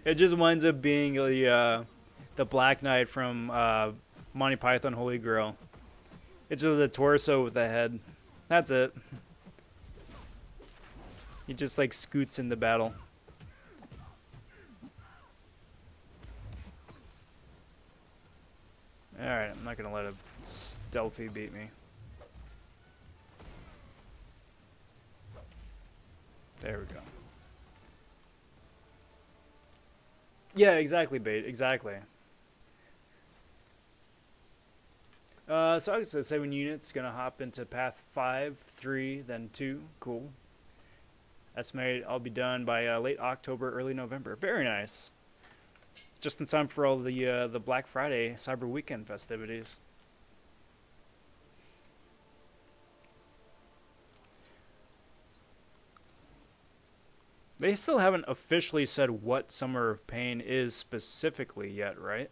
It just winds up being the Black Knight from Monty Python Holy Grail. It's just the torso with the head. That's it. He just like scoots into battle. not gonna let a stealthy beat me. There we go. Yeah, exactly, bait. Exactly. So I was gonna say when unit's gonna hop into path 5, 3, then 2. Cool. Estimated I'll be done by late October, early November. Very nice. Just in time for all the Black Friday Cyber Weekend festivities. They still haven't officially said what Summer of Pain is specifically yet, right?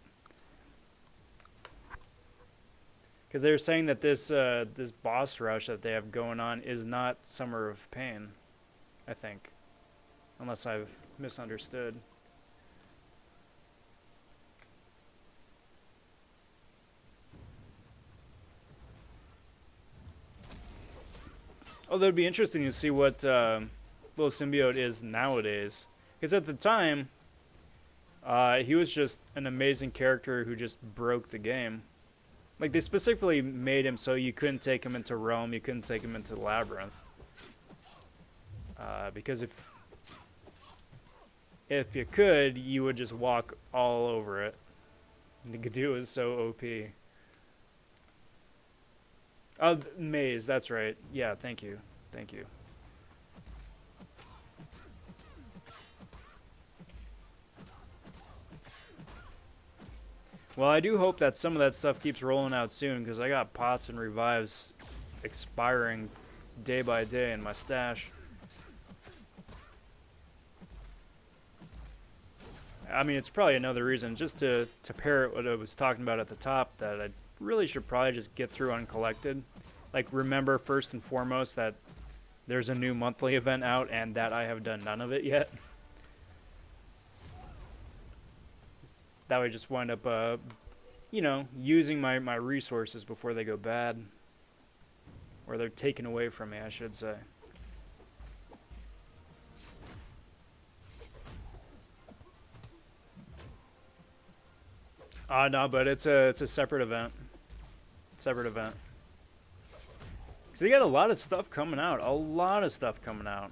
Because they're saying that this boss rush that they have going on is not Summer of Pain, I think, unless I've misunderstood. Although it'd be interesting to see what Little Symbiote is nowadays, because at the time, he was just an amazing character who just broke the game. Like, they specifically made him so you couldn't take him into Realm, you couldn't take him into Labyrinth. Because if you could, you would just walk all over it. Nigadu is so OP. Oh, Maze, that's right. Yeah, thank you. Thank you. Well, I do hope that some of that stuff keeps rolling out soon, because I got pots and revives expiring day by day in my stash. I mean, it's probably another reason, just to parrot what I was talking about at the top, that I really should probably just get through Uncollected. Like, remember first and foremost that there's a new monthly event out and that I have done none of it yet. That would just wind up, you know, using my resources before they go bad. Or they're taken away from me, I should say. No, but it's a separate event. Separate event. Because they got a lot of stuff coming out. A lot of stuff coming out.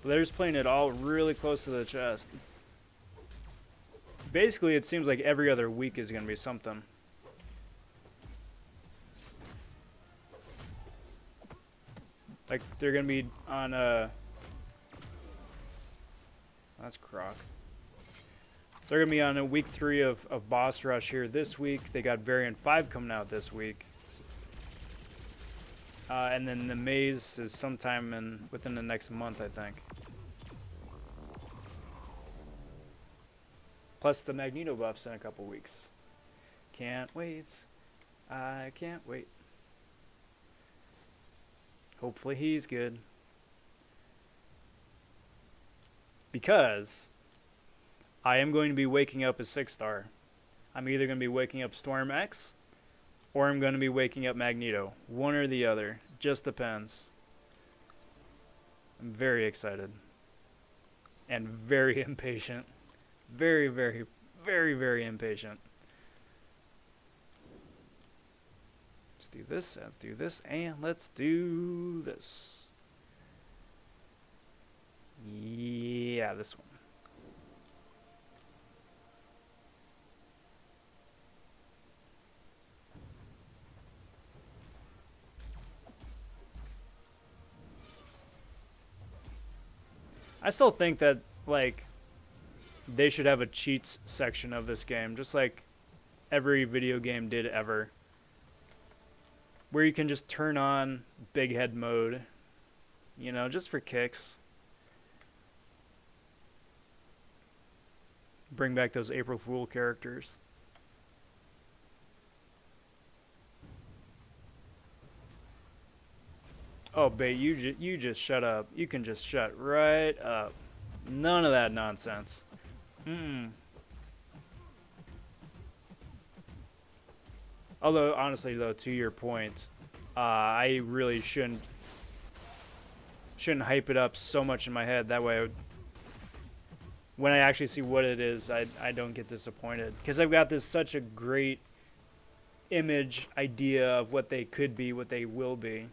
But they're just playing it all really close to the chest. Basically, it seems like every other week is going to be something. Like, they're going to be on, that's Croc. They're going to be on a week 3 of Boss Rush here this week. They got Variant 5 coming out this week. And then the Maze is sometime within the next month, I think. Plus the Magneto buffs in a couple weeks. Can't wait. I can't wait. Hopefully he's good. Because I am going to be waking up a 6-star. I'm either going to be waking up Storm X or I'm going to be waking up Magneto. One or the other. Just depends. I'm very excited. And very impatient. Very, very, very, very impatient. Let's do this, let's do this, and let's do this. Yeah, this one. I still think that, like, they should have a cheats section of this game, just like every video game did ever, where you can just turn on big head mode, you know, just for kicks. Bring back those April Fool characters. Oh, Bait, you just shut up. You can just shut right up. None of that nonsense. Although, honestly, though, to your point, I really shouldn't hype it up so much in my head. That way, when I actually see what it is, I don't get disappointed. Because I've got such a great image idea of what they could be, what they will be.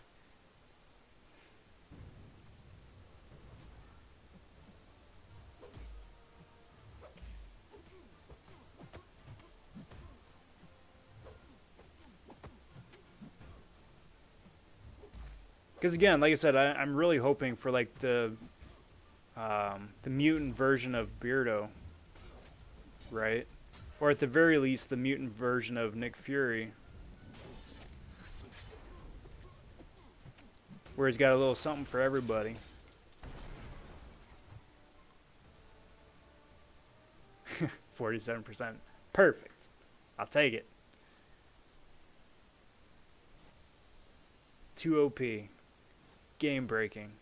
Because again, like I said, I'm really hoping for like the mutant version of Beardo, right? Or at the very least, the mutant version of Nick Fury, where he's got a little something for everybody. 47%. Perfect. I'll take it. 2 OP. Game breaking.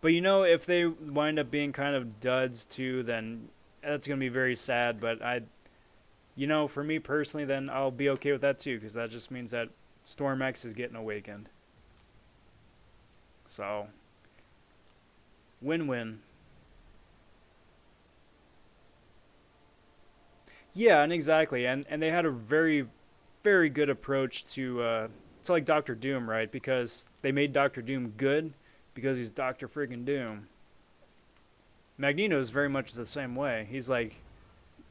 But you know, if they wind up being kind of duds too, then that's going to be very sad. But you know, for me personally, then I'll be okay with that too, because that just means that Storm X is getting awakened. So, win-win. Yeah, and exactly, and they had a very, very good approach to like Doctor Doom, right? Because they made Doctor Doom good because he's Doctor Freaking Doom. Magneto is very much the same way. He's like,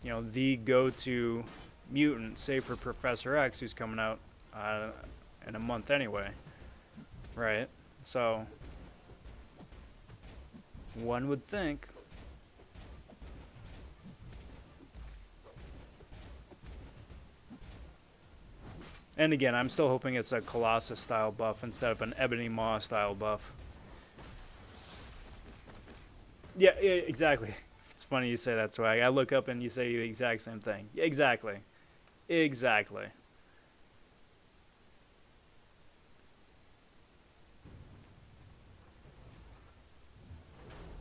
you know, the go-to mutant, save for Professor X, who's coming out in a month anyway, right? So one would think. And again, I'm still hoping it's a Colossus style buff instead of an Ebony Maw style buff. Yeah, exactly. It's funny you say that, Swag. I look up and you say the exact same thing. Exactly. Exactly.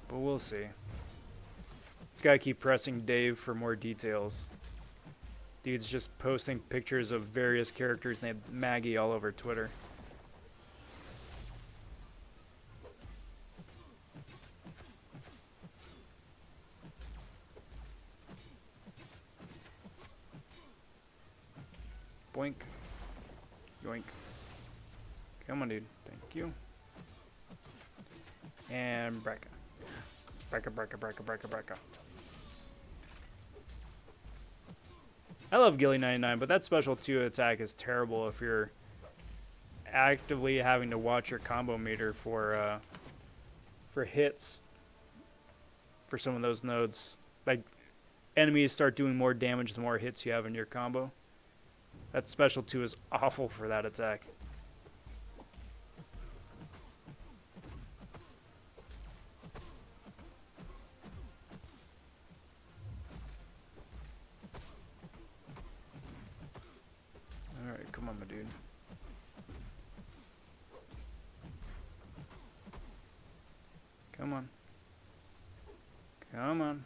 But we'll see. Just gotta keep pressing Dave for more details. Dude's just posting pictures of various characters named Maggie all over Twitter. Boink. Yoink. Come on, dude. Thank you. And Brecca. Brecca. I love Gilly 99, but that special 2 attack is terrible if you're actively having to watch your combo meter for hits for some of those nodes. Like, enemies start doing more damage the more hits you have in your combo. That special 2 is awful for that attack. Alright, come on, my dude. Come on. Come on.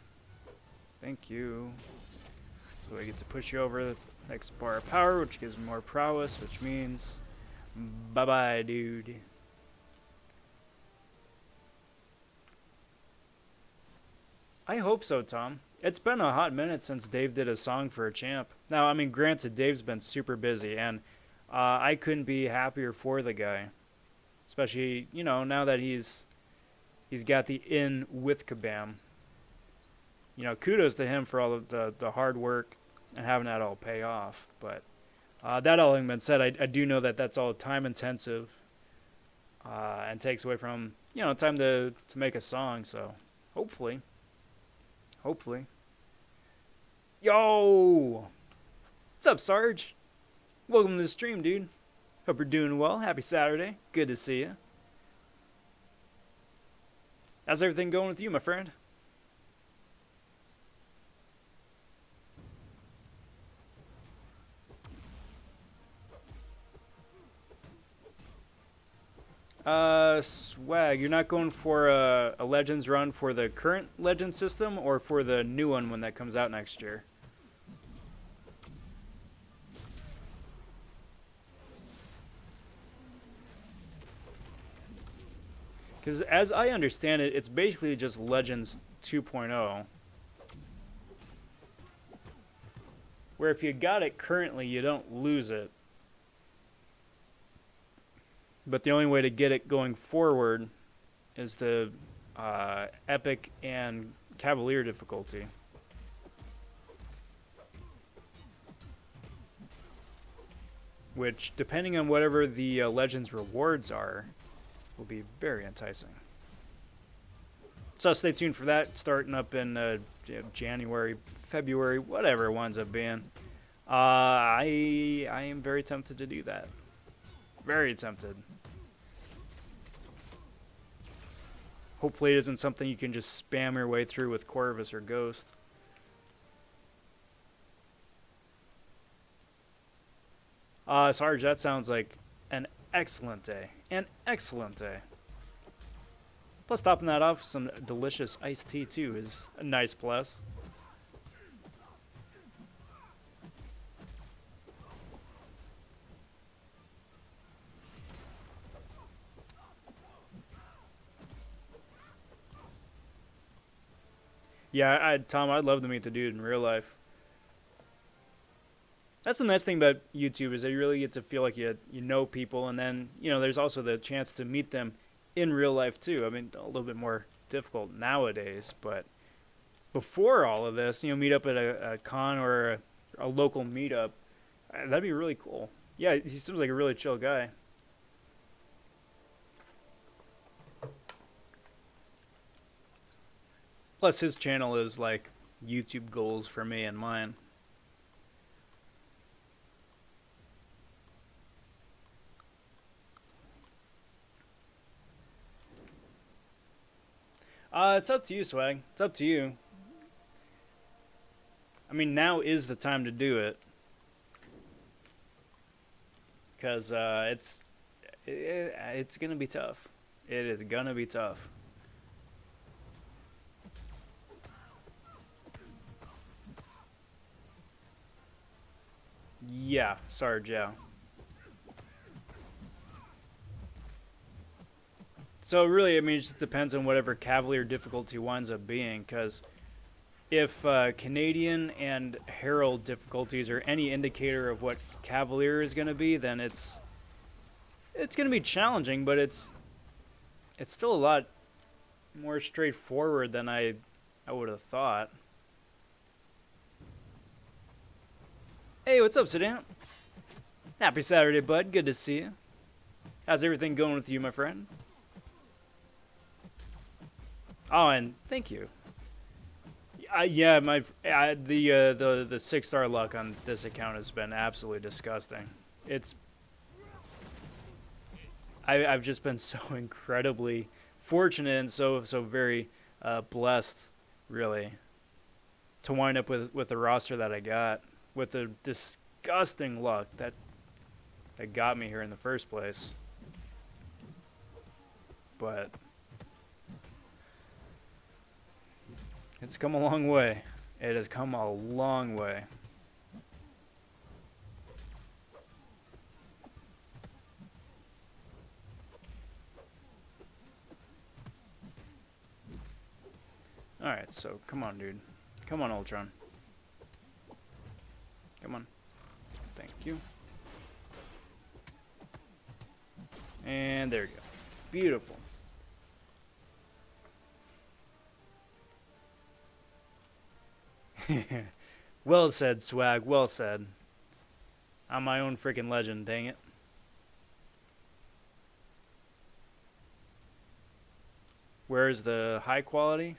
Thank you. So I get to push you over the next bar of power, which gives me more prowess, which means bye-bye, dude. I hope so, Tom. It's been a hot minute since Dave did a song for a champ. Now, I mean, granted, Dave's been super busy, and I couldn't be happier for the guy. Especially, you know, now that he's got the in with Kabam. You know, kudos to him for all of the hard work and having that all pay off. But that all having been said, I do know that that's all time intensive and takes away from, you know, time to make a song. So hopefully. Yo! What's up, Sarge? Welcome to the stream, dude. Hope you're doing well. Happy Saturday. Good to see you. How's everything going with you, my friend? Swag, you're not going for a Legends run for the current Legends system or for the new one when that comes out next year? Because as I understand it, it's basically just Legends 2.0. Where if you got it currently, you don't lose it. But the only way to get it going forward is the Epic and Cavalier difficulty. Which, depending on whatever the Legends rewards are, will be very enticing. So stay tuned for that, starting up in January, February, whatever it winds up being. I am very tempted to do that. Very tempted. Hopefully it isn't something you can just spam your way through with Corvus or Ghost. Sarge, that sounds like an excellent day. An excellent day. Plus, topping that off with some delicious iced tea, too, is a nice plus. Yeah, Tom, I'd love to meet the dude in real life. That's the nice thing about YouTube is that you really get to feel like you know people, and then there's also the chance to meet them in real life too. I mean, a little bit more difficult nowadays, but before all of this, meet up at a con or a local meetup, that'd be really cool. Yeah, he seems like a really chill guy. Plus, his channel is like YouTube goals for me and mine. It's up to you, Swag. It's up to you. I mean, now is the time to do it. Because it's going to be tough. It is going to be tough. Yeah, Sarge, yeah. So really, I mean, it just depends on whatever Cavalier difficulty winds up being, because if Canadian and Herald difficulties are any indicator of what Cavalier is going to be, then it's going to be challenging, but it's still a lot more straightforward than I would have thought. Hey, what's up, Sedan? Happy Saturday, bud. Good to see you. How's everything going with you, my friend? Oh, and thank you. Yeah, the 6-star luck on this account has been absolutely disgusting. I've just been so incredibly fortunate and so very blessed, really, to wind up with the roster that I got, with the disgusting luck that got me here in the first place. But it's come a long way. It has come a long way. Alright, so come on, dude. Come on, Ultron. Come on. Thank you. And there you go. Beautiful. Well said, Swag. Well said. I'm my own freaking legend, dang it. Where's the high quality?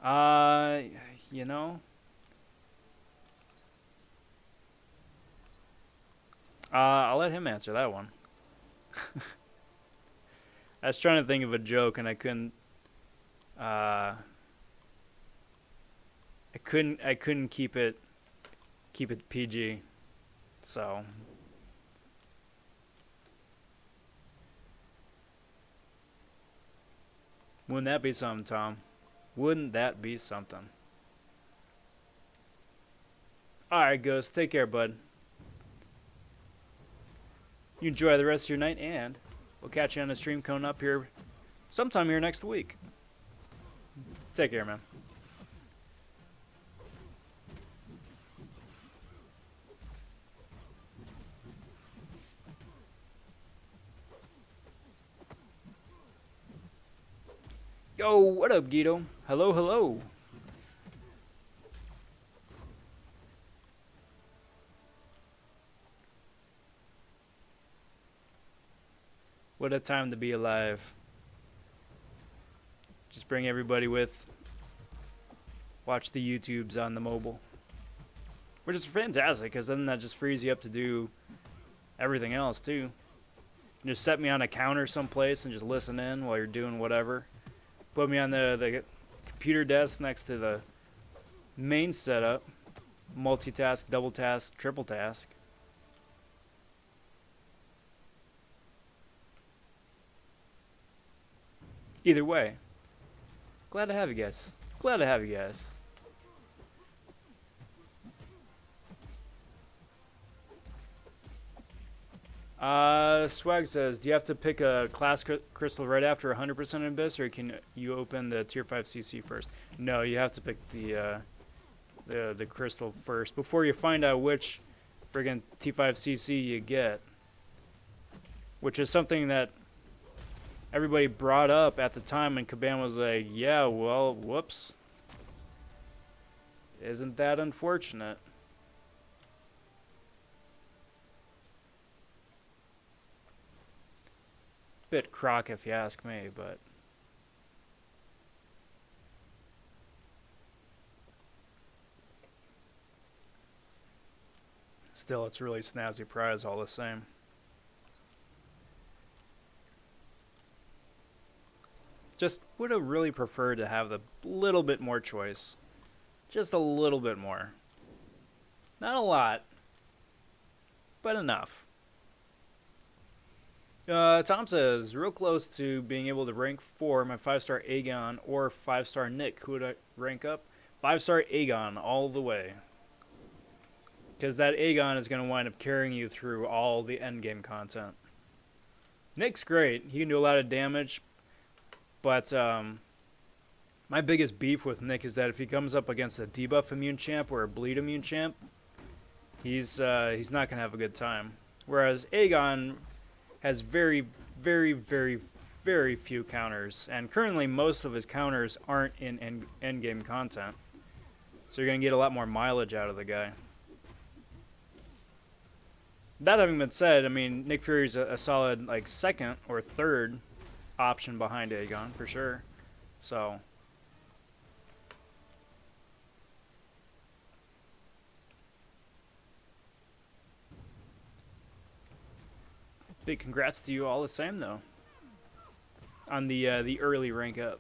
You know. I'll let him answer that one. I was trying to think of a joke and I couldn't keep it PG. So wouldn't that be something, Tom? Wouldn't that be something? Alright, Ghost, take care, bud. You enjoy the rest of your night, and we'll catch you on the stream coming up here sometime here next week. Take care, man. Yo, what up, Guido? Hello, hello. What a time to be alive. Just bring everybody with. Watch the YouTubes on the mobile. Which is fantastic, because then that just frees you up to do everything else, too. You just set me on a counter someplace and just listen in while you're doing whatever. Put me on the computer desk next to the main setup. Multitask, double task, triple task. Either way. Glad to have you guys. Glad to have you guys. Swag says, do you have to pick a class crystal right after 100% Abyss, or can you open the tier 5 CC first? No, you have to pick the crystal first before you find out which friggin' T5 CC you get. Which is something that everybody brought up at the time, and Caban was like, yeah, well, whoops. Isn't that unfortunate? Bit crock if you ask me, but still, it's a really snazzy prize all the same. Just would have really preferred to have a little bit more choice. Just a little bit more. Not a lot, but enough. Tom says, real close to being able to rank 4 my 5-star Aegon or 5-star Nick. Who would I rank up? 5-star Aegon all the way. Because that Aegon is going to wind up carrying you through all the endgame content. Nick's great. He can do a lot of damage. But my biggest beef with Nick is that if he comes up against a debuff immune champ or a bleed immune champ, he's not going to have a good time. Whereas Aegon has very, very, very, very few counters, and currently most of his counters aren't in endgame content. So you're going to get a lot more mileage out of the guy. That having been said, I mean, Nick Fury's a solid like second or third option behind Aegon for sure. So big congrats to you all the same though on the early rank up.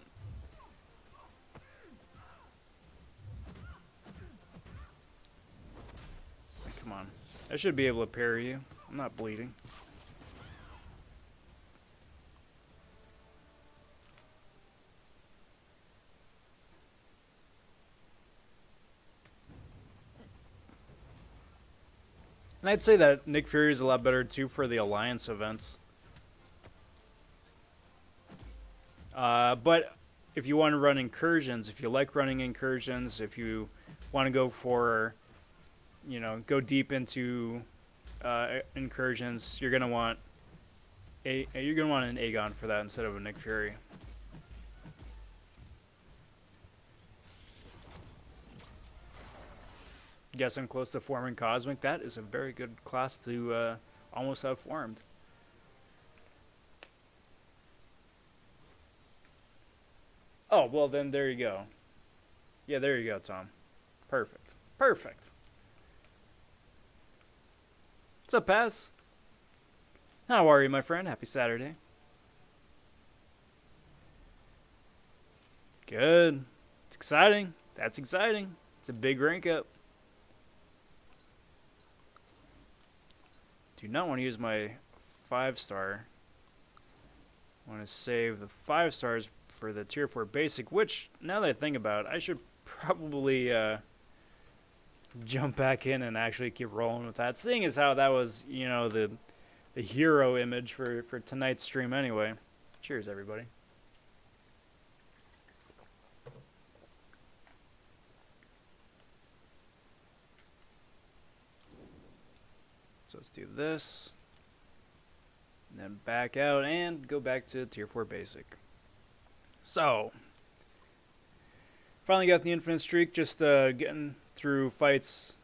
Come on, I should be able to parry you. I'm not bleeding. And I'd say that Nick Fury is a lot better too for the Alliance events. But if you want to run incursions, if you like running incursions, if you want to go for, you know, go deep into incursions, you're gonna want an Aegon for that instead of a Nick Fury. Guess I'm close to forming Cosmic. That is a very good class to almost have formed. Oh, well then there you go. Yeah, there you go, Tom. Perfect. Perfect. What's up, Paz? How are you, my friend? Happy Saturday. Good. It's exciting. That's exciting. It's a big rank up. Do not want to use my 5-star. I want to save the 5 stars for the tier 4 basic, which, now that I think about it, I should probably jump back in and actually keep rolling with that, seeing as how that was, you know, the hero image for tonight's stream anyway. Cheers, everybody. Let's do this. And then back out and go back to tier 4 basic. So, finally got the infinite streak, just getting through fights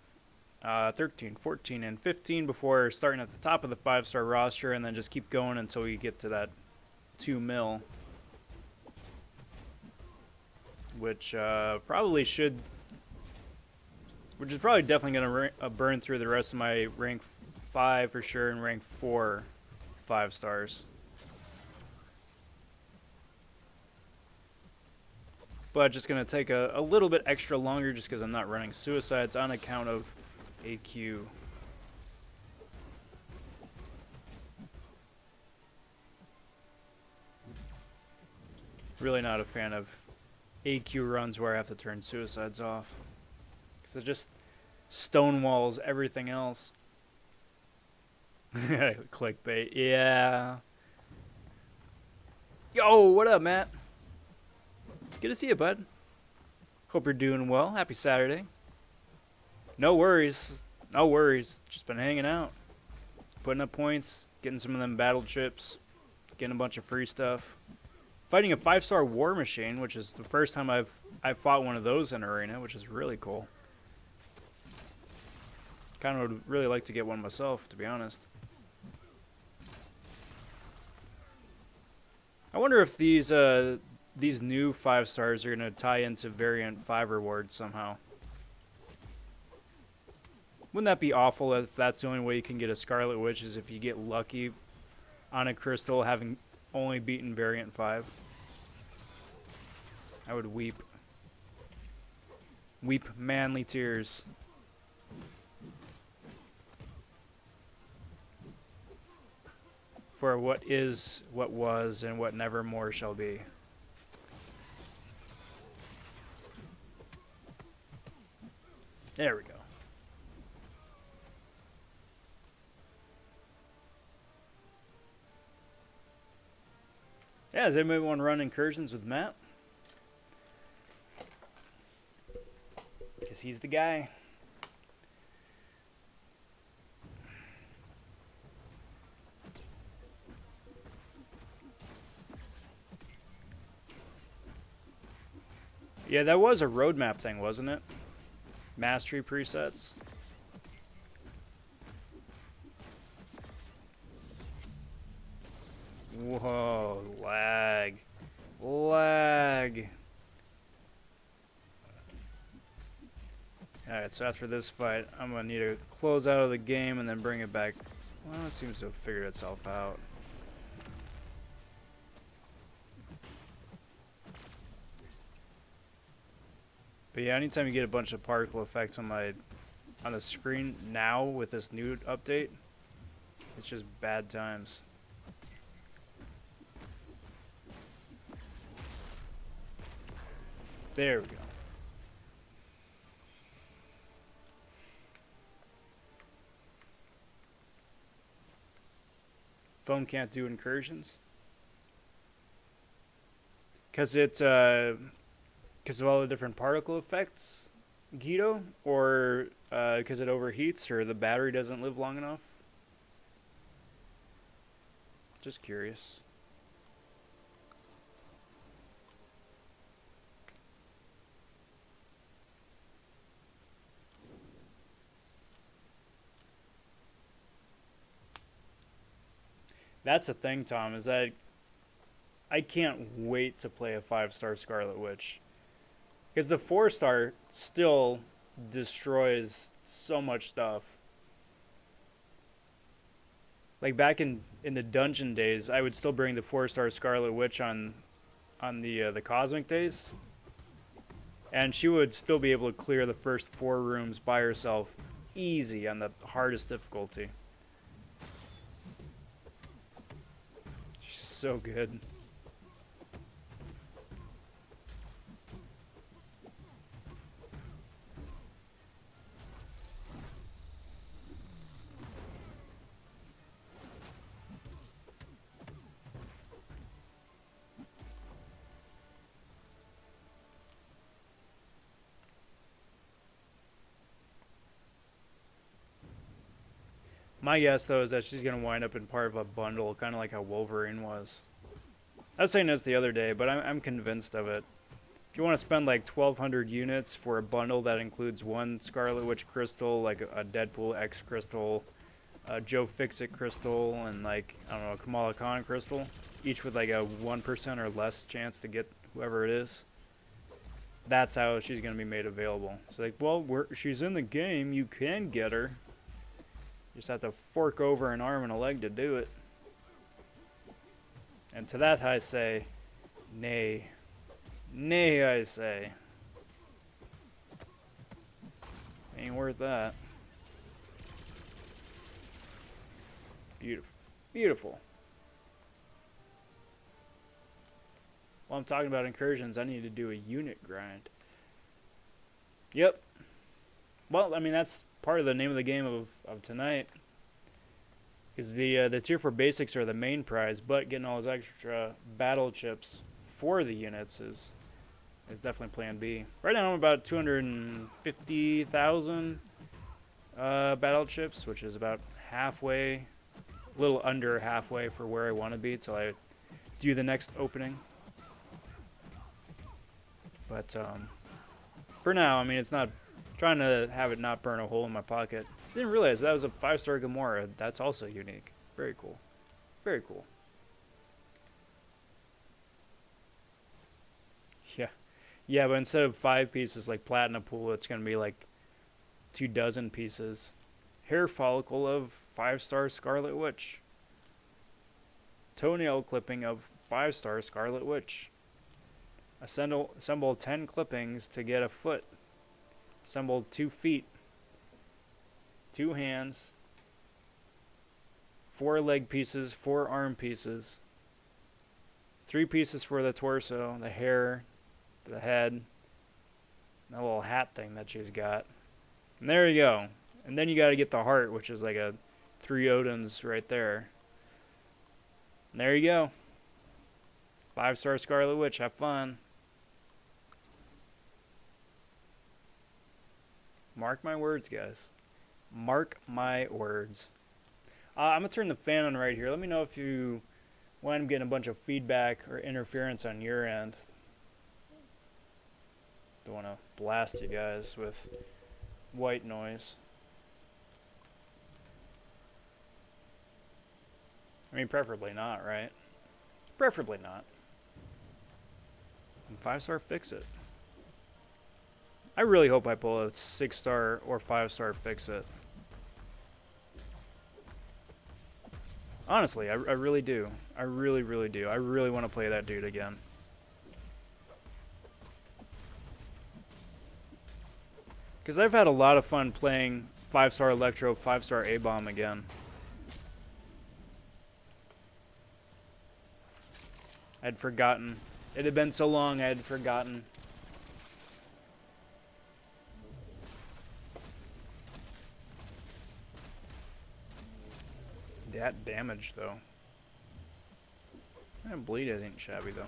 13, 14, and 15 before starting at the top of the 5-star roster, and then just keep going until we get to that 2 mil. Which probably should, which is probably definitely going to burn through the rest of my rank 5 for sure and rank 4 5 stars. But just going to take a little bit extra longer just because I'm not running suicides on account of AQ. Really not a fan of AQ runs where I have to turn suicides off, because it just stonewalls everything else. Clickbait, yeah. Yo, what up, Matt? Good to see you, bud. Hope you're doing well. Happy Saturday. No worries. No worries. Just been hanging out. Putting up points. Getting some of them battle chips. Getting a bunch of free stuff. Fighting a 5-star war machine, which is the first time I've fought one of those in Arena, which is really cool. Kind of would really like to get one myself, to be honest. I wonder if these new 5 stars are going to tie into variant 5 rewards somehow. Wouldn't that be awful if that's the only way you can get a Scarlet Witch, is if you get lucky on a crystal having only beaten variant 5? I would weep. Weep manly tears. For what is, what was, and what never more shall be. There we go. Yeah, does anybody want to run incursions with Matt? Because he's the guy. Yeah, that was a roadmap thing, wasn't it? Mastery presets. Whoa, lag. Lag. Alright, so after this fight, I'm going to need to close out of the game and then bring it back. Well, it seems to have figured itself out. But yeah, anytime you get a bunch of particle effects on the screen now with this new update, it's just bad times. There we go. Phone can't do incursions? Because it, because of all the different particle effects, Guido? Or because it overheats, or the battery doesn't live long enough? Just curious. That's the thing, Tom, is that I can't wait to play a 5-star Scarlet Witch. Because the 4-star still destroys so much stuff. Like back in the dungeon days, I would still bring the 4-star Scarlet Witch on the Cosmic days. And she would still be able to clear the first 4 rooms by herself easy on the hardest difficulty. She's so good. My guess, though, is that she's going to wind up in part of a bundle, kind of like how Wolverine was. I was saying this the other day, but I'm convinced of it. If you want to spend like 1,200 units for a bundle that includes one Scarlet Witch crystal, like a Deadpool X crystal, a Joe Fixit crystal, and like, I don't know, a Kamala Khan crystal, each with like a 1% or less chance to get whoever it is, that's how she's going to be made available. So like, well, she's in the game, you can get her. You just have to fork over an arm and a leg to do it. And to that I say, nay. Nay, I say. Ain't worth that. Beautiful. Beautiful. While I'm talking about incursions, I need to do a unit grind. Yep. Well, I mean, that's part of the name of the game of tonight. Because the tier 4 basics are the main prize, but getting all those extra battle chips for the units is definitely plan B. Right now I'm about 250,000 battle chips, which is about halfway, a little under halfway for where I want to be till I do the next opening. But for now, I mean, it's not trying to have it not burn a hole in my pocket. Didn't realize that was a 5-star Gamora. That's also unique. Very cool. Very cool. Yeah. Yeah, but instead of 5 pieces like Platinum Pool, it's going to be like 24 pieces. Hair follicle of 5-star Scarlet Witch. Toenail clipping of 5-star Scarlet Witch. Assemble 10 clippings to get a foot. Assemble 2 feet. 2 hands. 4 leg pieces, 4 arm pieces. 3 pieces for the torso, the hair, the head, that little hat thing that she's got. And there you go. And then you got to get the heart, which is like a 3 Odins right there. And there you go. 5-star Scarlet Witch. Have fun. Mark my words, guys. Mark my words. I'm going to turn the fan on right here. Let me know if you wind up getting a bunch of feedback or interference on your end. Don't want to blast you guys with white noise. I mean, preferably not, right? Preferably not. And 5-star fix it. I really hope I pull a 6-star or 5-star fix it. Honestly, I really do. I really, really do. I really want to play that dude again. Because I've had a lot of fun playing 5-star Electro, 5-star A-Bomb again. I'd forgotten. It had been so long I had forgotten. That damage, though. That bleed isn't shabby, though.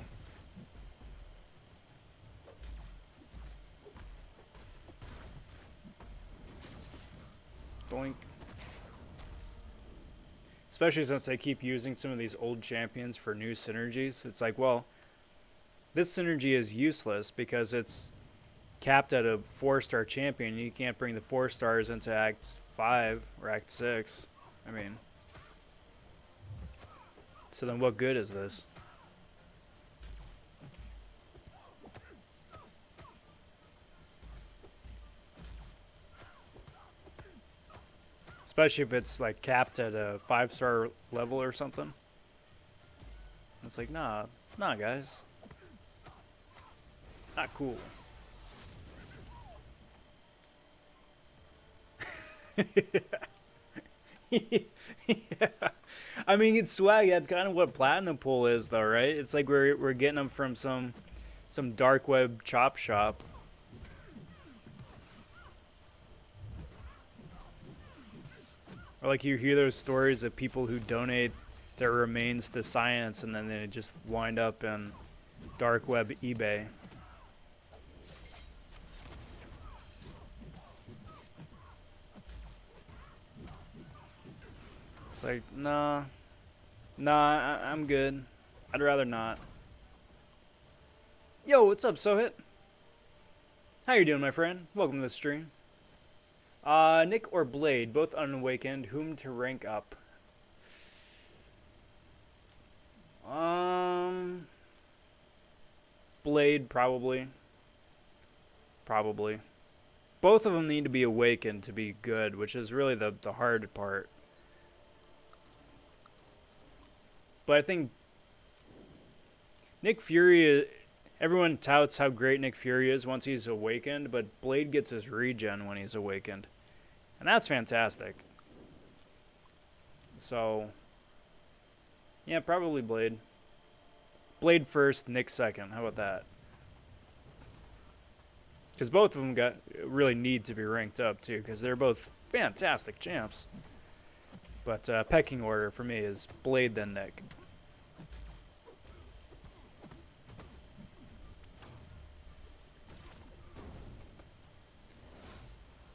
Boink. Especially since they keep using some of these old champions for new synergies. It's like, well, this synergy is useless because it's capped at a 4-star champion. You can't bring the 4 stars into Act 5 or Act 6. I mean... So then what good is this? Especially if it's like capped at a 5-star level or something. It's like, nah guys. Not cool. Yeah. I mean, it's swag. That's kind of what Platinum Pool is, though, right? It's like we're getting them from some dark web chop shop. Or like you hear those stories of people who donate their remains to science and then they just wind up in dark web eBay. like, nah, I'm good. I'd rather not. Yo, what's up, Sohit? How you doing, my friend? Welcome to the stream. Nick or Blade, both unawakened. Whom to rank up? Blade, probably. Probably. Both of them need to be awakened to be good, which is really the hard part. But I think Nick Fury, everyone touts how great Nick Fury is once he's awakened, but Blade gets his regen when he's awakened. And that's fantastic. So, yeah, probably Blade. Blade first, Nick second. How about that? Because both of them really need to be ranked up, too, because they're both fantastic champs. But pecking order for me is Blade, then Nick.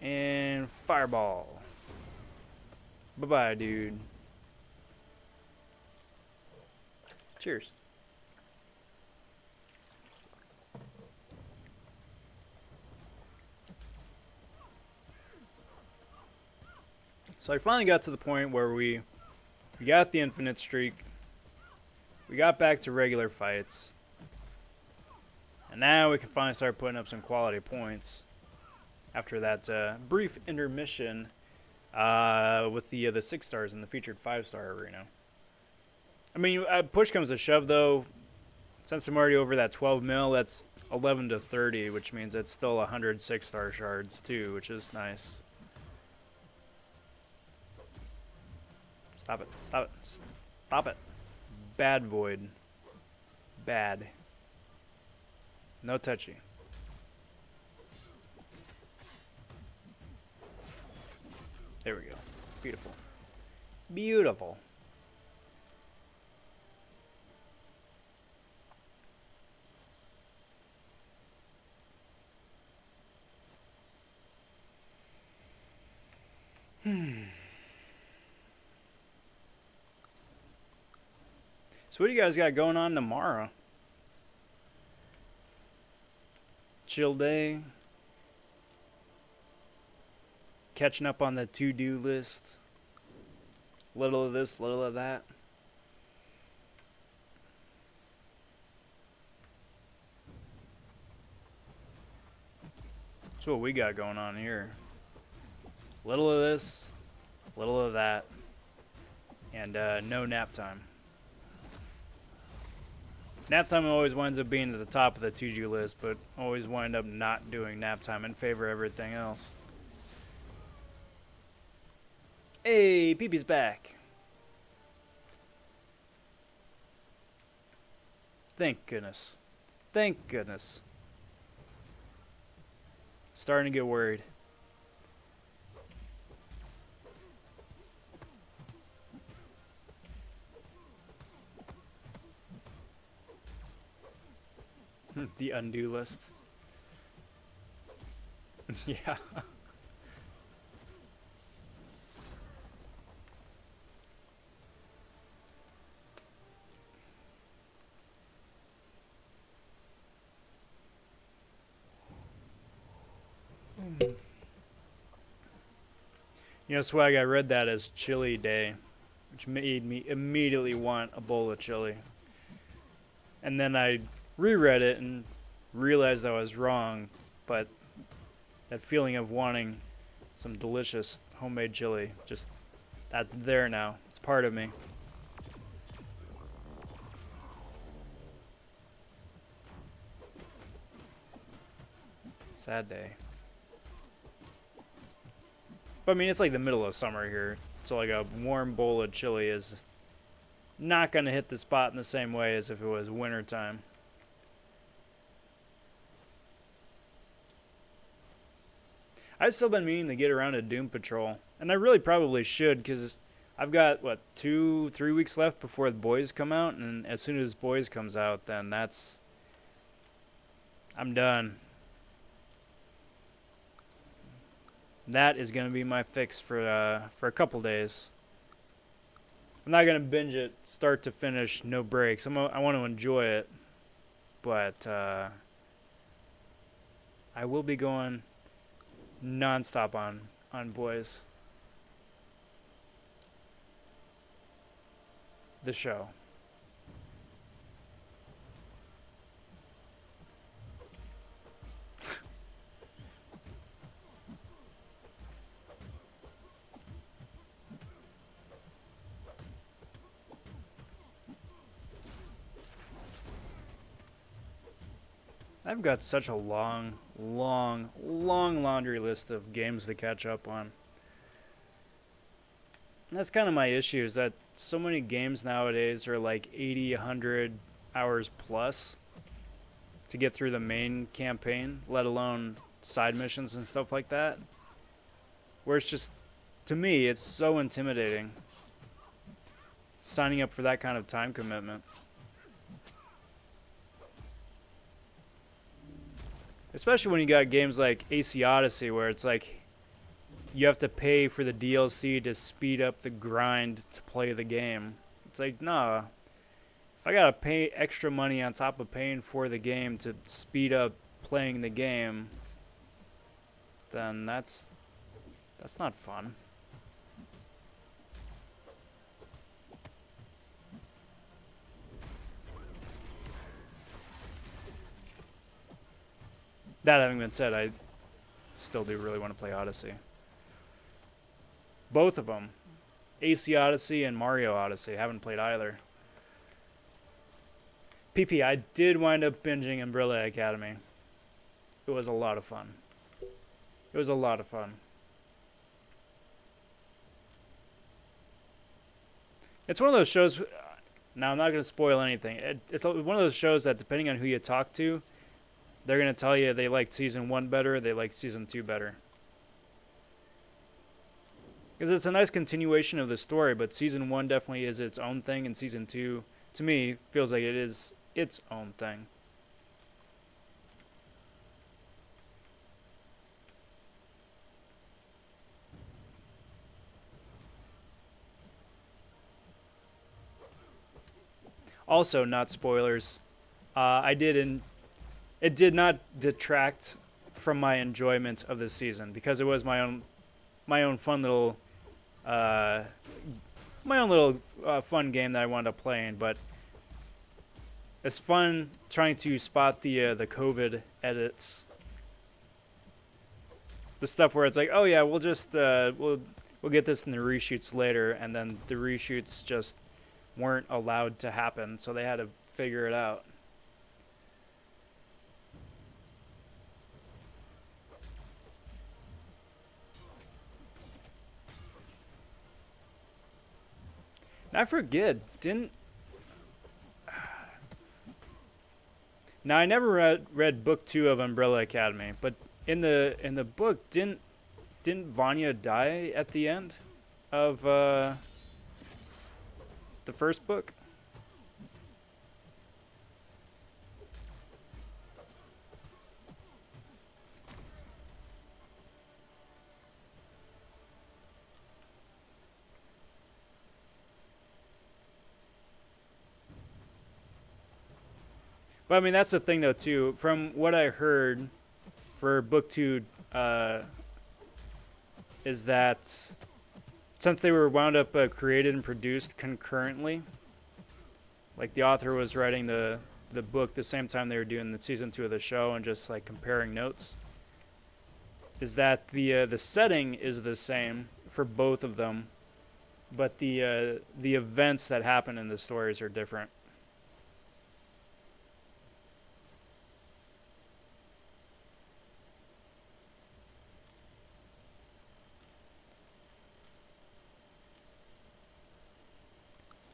And Fireball. Bye-bye, dude. Cheers. So I finally got to the point where we got the infinite streak. We got back to regular fights. And now we can finally start putting up some quality points. After that brief intermission with the 6 stars in the featured 5-star arena. I mean, push comes to shove, though. Since I'm already over that 12 mil, that's 11 to 30, which means it's still 100 6-star shards, too, which is nice. Stop it. Stop it. Stop it. Bad Void. Bad. No touchy. There we go. Beautiful. Beautiful. So what do you guys got going on tomorrow? Chill day. Catching up on the to-do list. Little of this, little of that. That's what we got going on here. Little of this, little of that, and no nap time. Nap time always winds up being at the top of the to-do list, but always wind up not doing nap time in favor of everything else. Hey, Pee-Pee's back. Thank goodness. Thank goodness. Starting to get worried. The undo list. Yeah. You know, Swag, I read that as Chili Day, which made me immediately want a bowl of chili. And then I reread it and realized I was wrong, but that feeling of wanting some delicious homemade chili, just, that's there now. It's part of me. Sad day. But I mean, it's like the middle of summer here, so like a warm bowl of chili is not going to hit the spot in the same way as if it was winter time. I've still been meaning to get around to Doom Patrol, and I really probably should, because I've got, what, 2-3 weeks left before the Boys come out, and as soon as Boys comes out, then I'm done. That is going to be my fix for a couple days. I'm not gonna binge it start to finish, no breaks. I want to enjoy it, but I will be going nonstop on boys. The show. I've got such a long laundry list of games to catch up on. And that's kind of my issue, is that so many games nowadays are like 80, 100 hours plus to get through the main campaign, let alone side missions and stuff like that. Where it's just, to me, it's so intimidating signing up for that kind of time commitment. Especially when you got games like AC Odyssey, where it's like you have to pay for the DLC to speed up the grind to play the game. It's like, nah. If I gotta pay extra money on top of paying for the game to speed up playing the game, then that's not fun. That having been said, I still do really want to play Odyssey. Both of them. AC Odyssey and Mario Odyssey. Haven't played either. PP, I did wind up binging Umbrella Academy. It was a lot of fun. It was a lot of fun. It's one of those shows. Now, I'm not going to spoil anything. It's one of those shows that, depending on who you talk to, they're going to tell you they liked season 1 better, they liked season 2 better. Because it's a nice continuation of the story, but season 1 definitely is its own thing, and season 2, to me, feels like it is its own thing. Also, not spoilers. It did not detract from my enjoyment of this season, because it was my own fun little fun game that I wound up playing. But it's fun trying to spot the COVID edits, the stuff where it's like, oh yeah, we'll just we'll get this in the reshoots later, and then the reshoots just weren't allowed to happen, so they had to figure it out. And I forget, didn't... Now, I never read book 2 of Umbrella Academy, but in the book, didn't Vanya die at the end of the first book? But I mean, that's the thing, though, too. From what I heard for book 2, is that since they were wound up created and produced concurrently, like the author was writing the book the same time they were doing the season 2 of the show and just like comparing notes, is that the setting is the same for both of them, but the events that happen in the stories are different.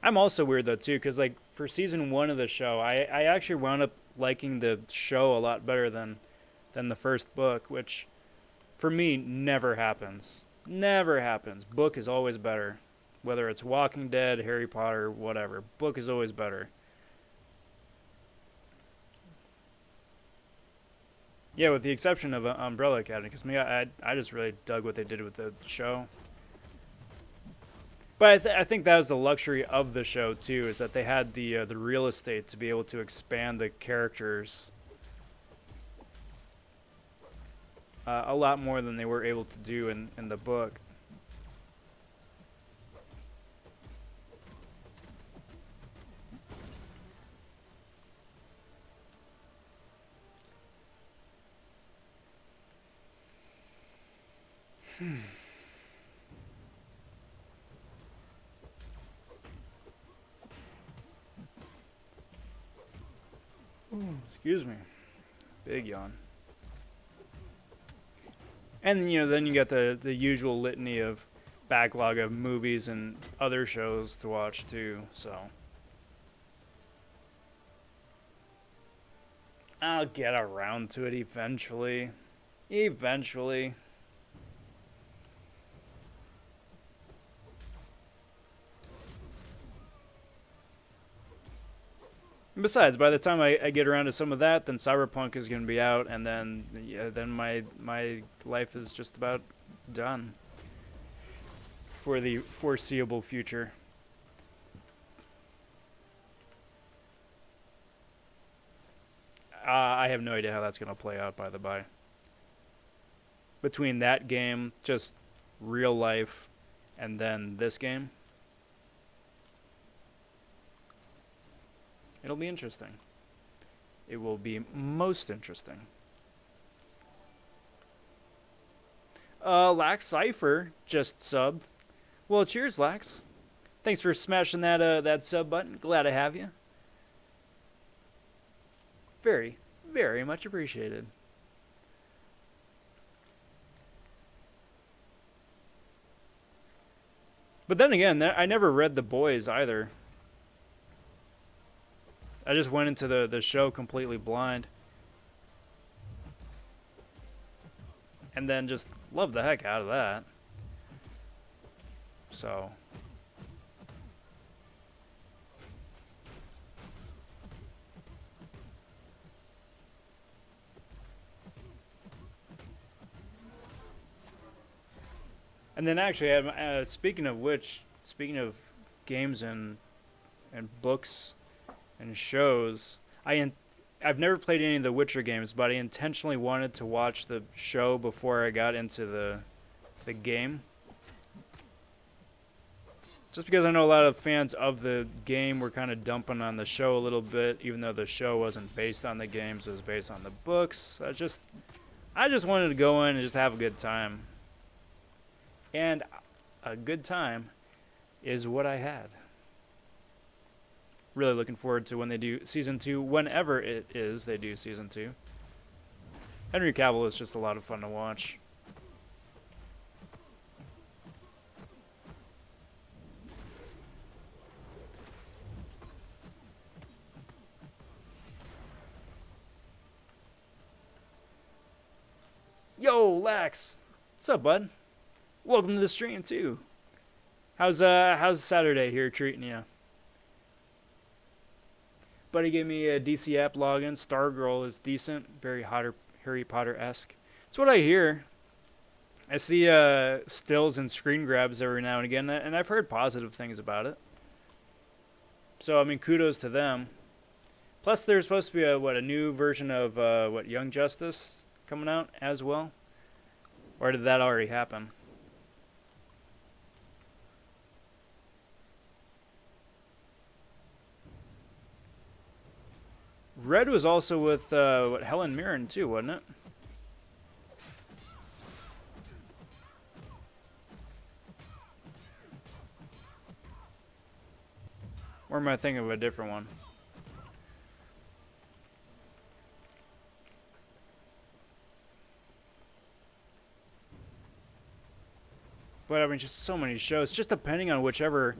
I'm also weird though too, because like for season 1 of the show, I actually wound up liking the show a lot better than the first book, which for me never happens. Never happens. Book is always better, whether it's Walking Dead, Harry Potter, whatever. Book is always better. Yeah, with the exception of Umbrella Academy, because me, I just really dug what they did with the show. But I think that was the luxury of the show too, is that they had the real estate to be able to expand the characters a lot more than they were able to do in the book. Excuse me. Big yawn. And then you got the usual litany of backlog of movies and other shows to watch too. So I'll get around to it eventually. Eventually. Besides, by the time I get around to some of that, then Cyberpunk is going to be out, and then my life is just about done for the foreseeable future. I have no idea how that's going to play out, by the by. Between that game, just real life, and then this game, it'll be interesting. It will be most interesting. Lax Cypher just subbed. Well, cheers, Lax. Thanks for smashing that sub button. Glad to have you. Very, very much appreciated. But then again, I never read The Boys either. I just went into the show completely blind. And then just loved the heck out of that. So. And then actually, speaking of which, speaking of games and books and shows, I've never played any of the Witcher games, but I intentionally wanted to watch the show before I got into the game. Just because I know a lot of fans of the game were kind of dumping on the show a little bit, even though the show wasn't based on the games, it was based on the books. I just wanted to go in and just have a good time. And a good time is what I had. Really looking forward to when they do Season 2, whenever it is they do Season 2. Henry Cavill is just a lot of fun to watch. Yo, Lax! What's up, bud? Welcome to the stream too. How's Saturday here treating you? Buddy gave me a DC app login. Stargirl is decent, very Harry Potter-esque. That's what I hear. I see stills and screen grabs every now and again, and I've heard positive things about it. So I mean, kudos to them. Plus, there's supposed to be a new version of Young Justice coming out as well, or did that already happen? Red was also with Helen Mirren too, wasn't it? Or am I thinking of a different one? But I mean, just so many shows. Just depending on whichever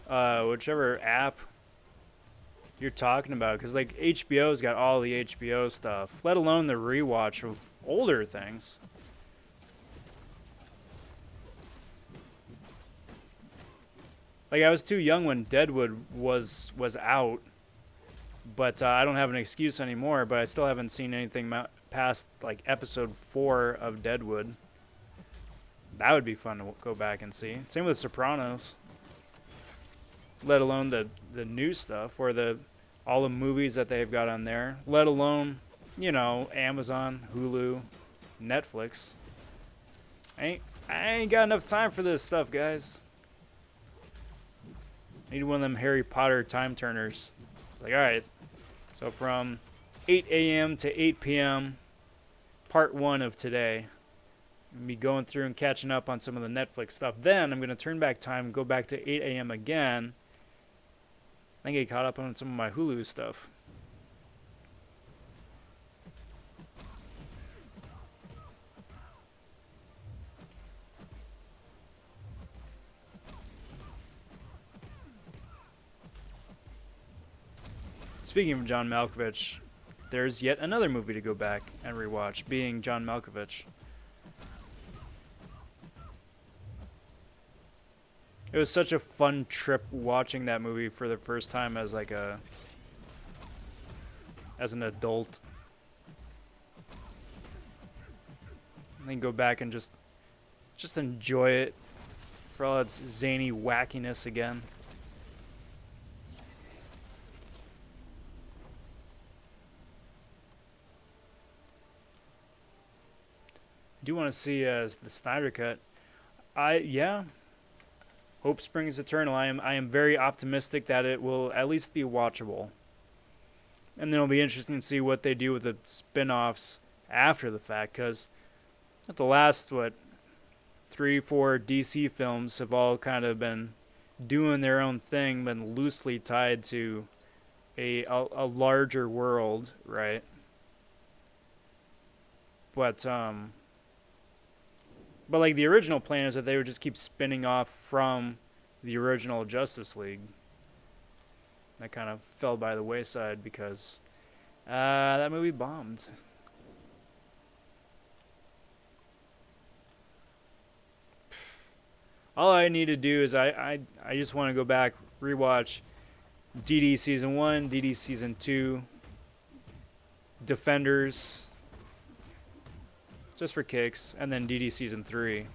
app you're talking about, because like HBO's got all the HBO stuff, let alone the rewatch of older things. Like I was too young when Deadwood was out, but I don't have an excuse anymore. But I still haven't seen anything past like episode 4 of Deadwood. That would be fun to go back and see. Same with Sopranos. let alone the new stuff or the all the movies that they've got on there, let alone, you know, Amazon, Hulu, Netflix. I ain't got enough time for this stuff, guys. I need one of them Harry Potter time turners. It's like, all right, so from 8 a.m. to 8 p.m., part 1 of today. I'm going to be going through and catching up on some of the Netflix stuff. Then I'm going to turn back time and go back to 8 a.m. again and get caught up on some of my Hulu stuff. Speaking of John Malkovich, there's yet another movie to go back and rewatch, being John Malkovich. It was such a fun trip watching that movie for the first time as like as an adult. And then go back and just enjoy it for all its zany wackiness again. I do want to see the Snyder Cut. Yeah. Hope springs eternal. I am very optimistic that it will at least be watchable. And then it'll be interesting to see what they do with the spin-offs after the fact, because the last 3-4 DC films have all kind of been doing their own thing, been loosely tied to a larger world, right? But like the original plan is that they would just keep spinning off from the original Justice League. That kind of fell by the wayside because that movie bombed. All I need to do is I just want to go back, rewatch DD Season 1, DD Season 2, Defenders, just for kicks, and then DD Season 3.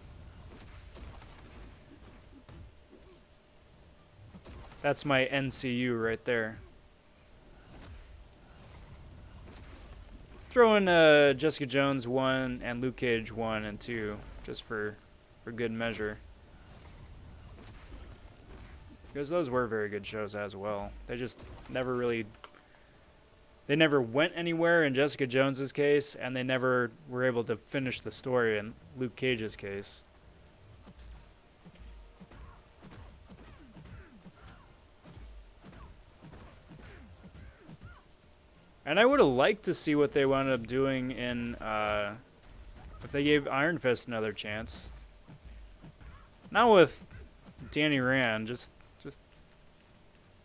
That's my NCU right there. Throw in Jessica Jones 1 and Luke Cage 1 and 2, just for good measure. Because those were very good shows as well. They just never really... They never went anywhere in Jessica Jones's case, and they never were able to finish the story in Luke Cage's case. And I would have liked to see what they wound up doing in, if they gave Iron Fist another chance. Not with Danny Rand, just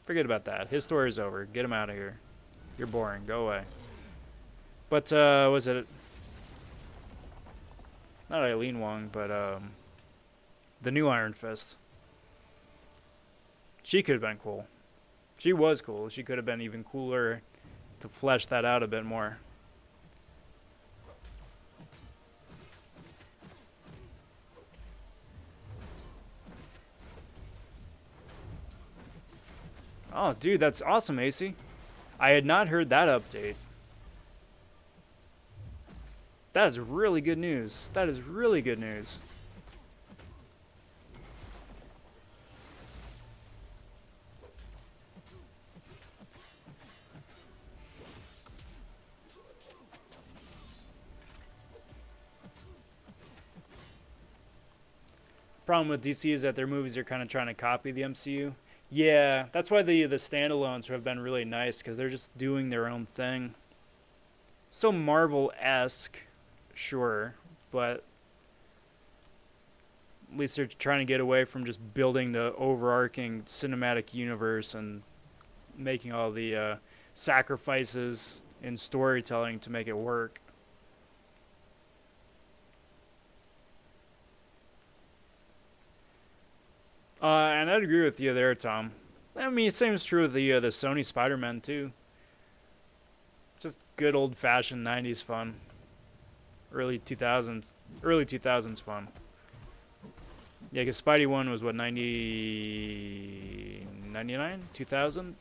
forget about that. His story's over. Get him out of here. You're boring. Go away. But, was it... Not Eileen Wong, but, the new Iron Fist. She could have been cool. She was cool. She could have been even cooler to flesh that out a bit more. Oh, dude, that's awesome, AC. I had not heard that update. That is really good news. That is really good news. Problem with DC is that their movies are kind of trying to copy the MCU. Yeah, that's why the standalones have been really nice, because they're just doing their own thing. So Marvel-esque, sure, but at least they're trying to get away from just building the overarching cinematic universe and making all the sacrifices in storytelling to make it work. And I'd agree with you there, Tom. I mean, same is true with the Sony Spider-Man too. Just good old-fashioned '90s fun. Early 2000s fun. Yeah, because Spidey 1 was what, 99? 99, 2000,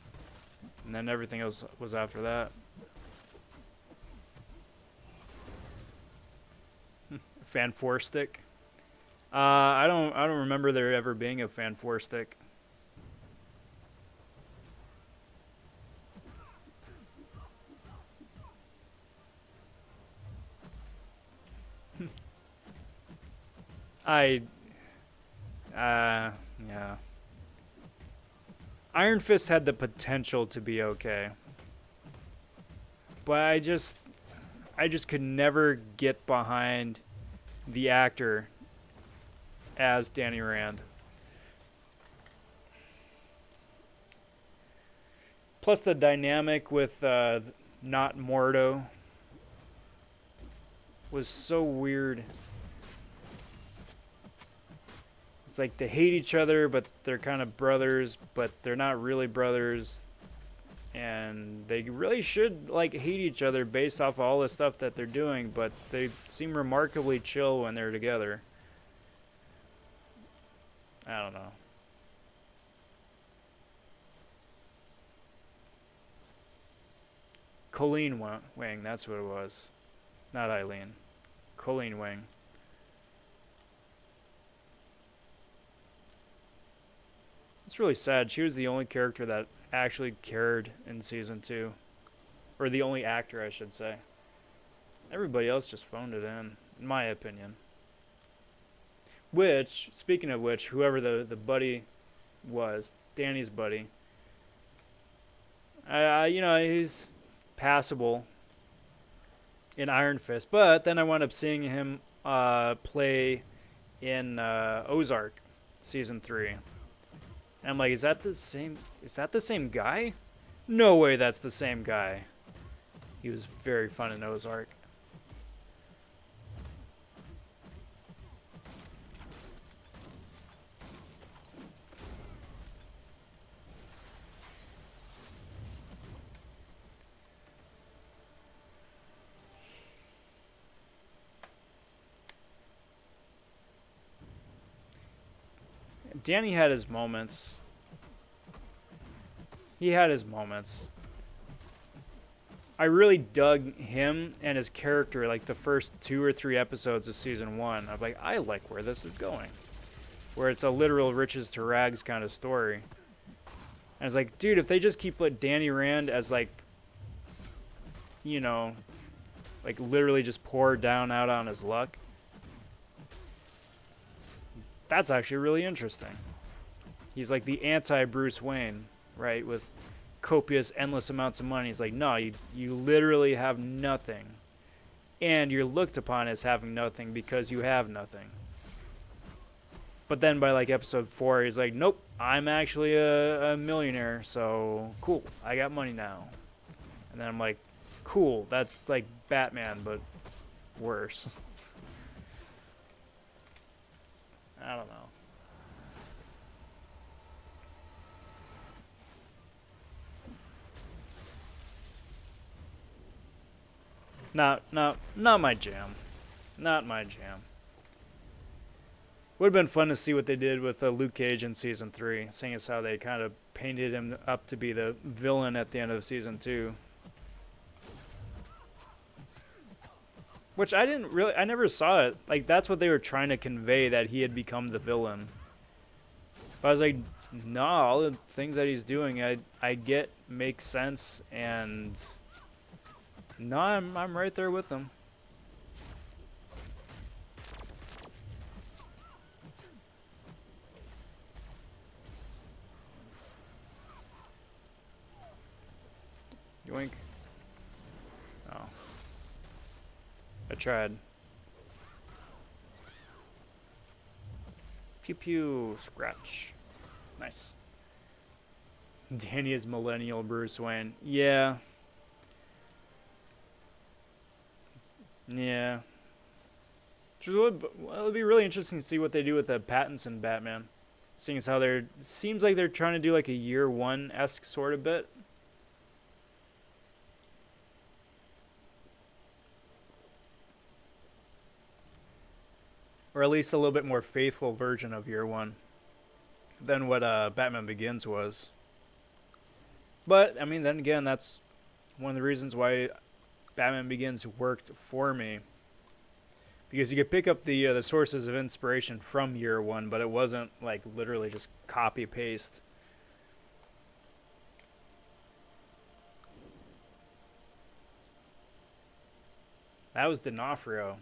and then everything else was after that. Fan 4 stick. I don't remember there ever being a Fan 4 stick. I yeah. Iron Fist had the potential to be okay. But I just could never get behind the actor as Danny Rand. Plus the dynamic with not Mordo was so weird. It's like they hate each other, but they're kind of brothers, but they're not really brothers. And they really should like hate each other based off of all the stuff that they're doing, but they seem remarkably chill when they're together. I don't know. Colleen Wing, that's what it was. Not Eileen. Colleen Wing. It's really sad. She was the only character that actually cared in season 2. Or the only actor, I should say. Everybody else just phoned it in my opinion. Which, speaking of which, whoever the buddy was, Danny's buddy, he's passable in Iron Fist, but then I wound up seeing him play in Ozark season 3. And I'm like, is that the same guy? No way that's the same guy. He was very fun in Ozark. Danny had his moments. He had his moments. I really dug him and his character like the first 2 or 3 episodes of season 1. I'm like, I like where this is going. Where it's a literal riches to rags kind of story. And it's like, dude, if they just keep Danny Rand as like, like literally just pour down out on his luck, that's actually really interesting. He's like the anti-Bruce Wayne, right? With copious, endless amounts of money. He's like, no, you literally have nothing. And you're looked upon as having nothing because you have nothing. But then by like episode 4, he's like, nope, I'm actually a millionaire, so cool, I got money now. And then I'm like, cool, that's like Batman, but worse. I don't know. Not my jam. Not my jam. Would have been fun to see what they did with Luke Cage in season 3, seeing as how they kind of painted him up to be the villain at the end of season 2. Which I never saw it. Like, that's what they were trying to convey, that he had become the villain. But I was like, no, all the things that he's doing, I get, make sense, and no, I'm right there with them. Yoink. Oh. I tried. Pew pew. Scratch. Nice. Danny is millennial Bruce Wayne. Yeah. Yeah. It'll be really interesting to see what they do with the Pattinson Batman. Seeing as how seems like they're trying to do like a year 1-esque sort of bit. Or at least a little bit more faithful version of year 1 than what Batman Begins was. But I mean, then again, that's one of the reasons why Batman Begins worked for me, because you could pick up the sources of inspiration from year one, but it wasn't like literally just copy paste. That was D'Onofrio.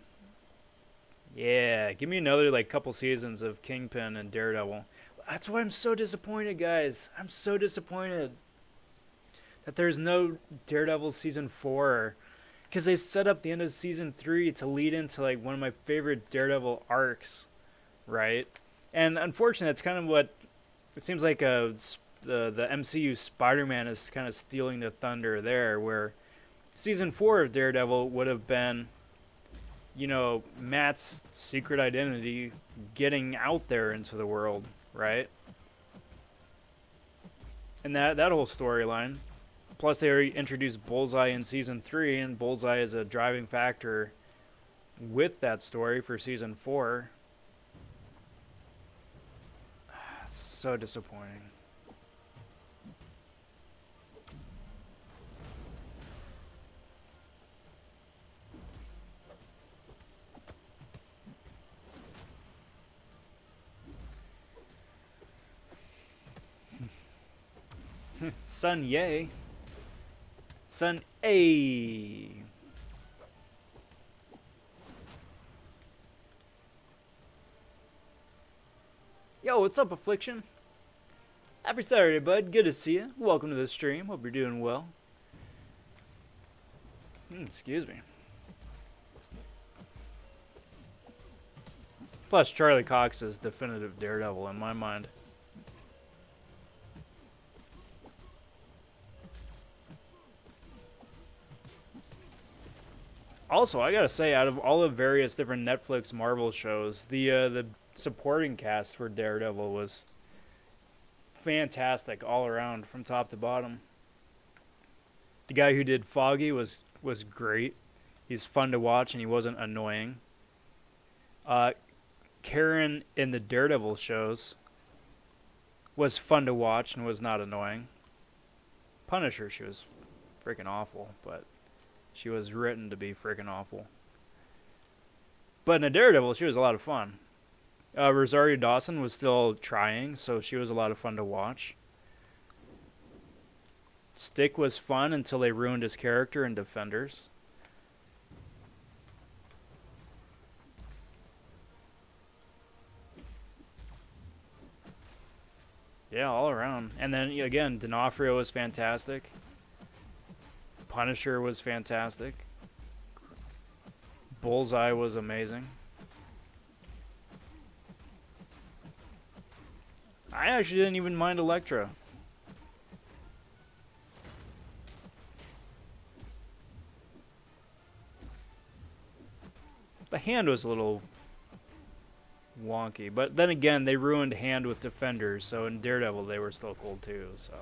Yeah, give me another like couple seasons of Kingpin and Daredevil. That's why I'm so disappointed, guys. I'm so disappointed that there's no Daredevil season 4, because they set up the end of season 3 to lead into like one of my favorite Daredevil arcs, right? And unfortunately, that's kind of what it seems like. The MCU Spider-Man is kind of stealing the thunder there, where season 4 of Daredevil would have been, Matt's secret identity getting out there into the world, right? And that whole storyline. Plus, they already introduced Bullseye in season 3, and Bullseye is a driving factor with that story for season 4. So disappointing. Son, yay. Son, A. Yo, what's up, Affliction? Happy Saturday, bud. Good to see you. Welcome to the stream. Hope you're doing well. Excuse me. Plus, Charlie Cox is definitive Daredevil in my mind. Also, I gotta say, out of all the various different Netflix Marvel shows, the supporting cast for Daredevil was fantastic all around, from top to bottom. The guy who did Foggy was great. He's fun to watch, and he wasn't annoying. Karen in the Daredevil shows was fun to watch and was not annoying. Punisher, she was freaking awful, but she was written to be freaking awful. But in a Daredevil, she was a lot of fun. Rosario Dawson was still trying, so she was a lot of fun to watch. Stick was fun until they ruined his character in Defenders. Yeah, all around. And then, again, D'Onofrio was fantastic. Punisher was fantastic. Bullseye was amazing. I actually didn't even mind Elektra. The Hand was a little wonky, but then again, they ruined Hand with Defenders, so in Daredevil they were still cool too, so.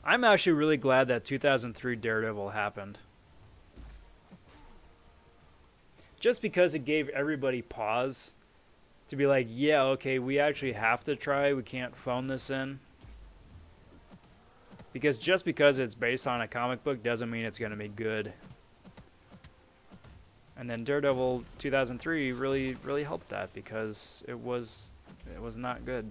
I'm actually really glad that 2003 Daredevil happened. Just because it gave everybody pause to be like, yeah, okay, we actually have to try. We can't phone this in. Because just because it's based on a comic book doesn't mean it's going to be good. And then Daredevil 2003 really helped that, because it was not good.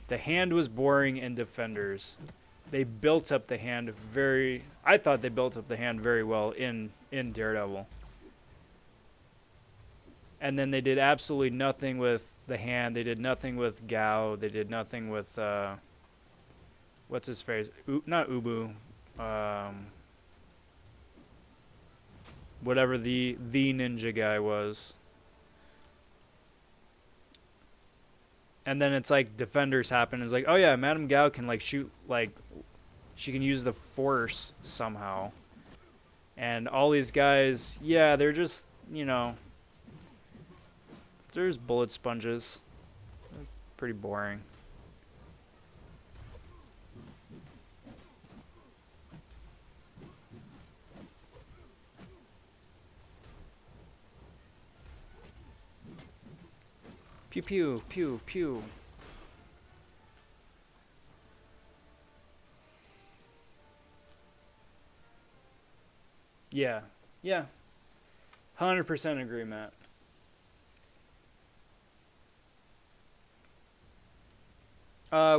The Hand was boring in Defenders. They built up the Hand I thought they built up the Hand very well in Daredevil. And then they did absolutely nothing with the Hand. They did nothing with Gao. They did nothing with, what's his face? Not Ubu. Whatever the ninja guy was. And then it's like Defenders happen. It's like, oh yeah, Madame Gao can like shoot, like she can use the Force somehow. And all these guys, yeah, they're just, there's bullet sponges. Pretty boring. Pew pew pew pew. Yeah. Yeah. 100% agree, Matt.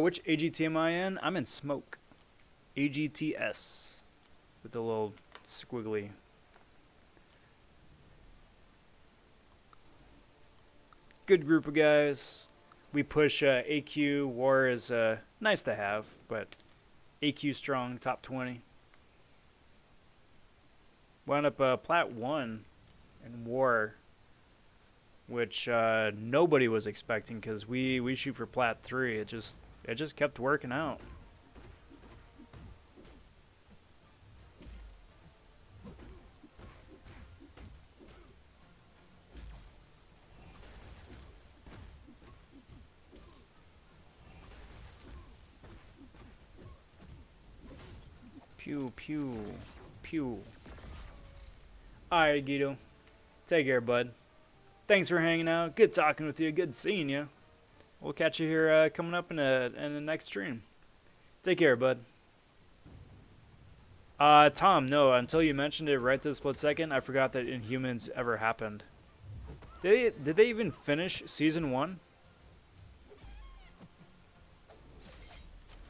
Which AGT am I in? I'm in Smoke. AGTS. With the little squiggly. Good group of guys. We push AQ. War is nice to have, but AQ strong, top 20. Wound up Plat 1 in War, which nobody was expecting because we shoot for Plat 3. It just kept working out. Pew pew pew. Alright, Guido. Take care, bud. Thanks for hanging out. Good talking with you. Good seeing you. We'll catch you here coming up in the next stream. Take care, bud. Tom, no, until you mentioned it right this split second, I forgot that Inhumans ever happened. Did they even finish Season 1?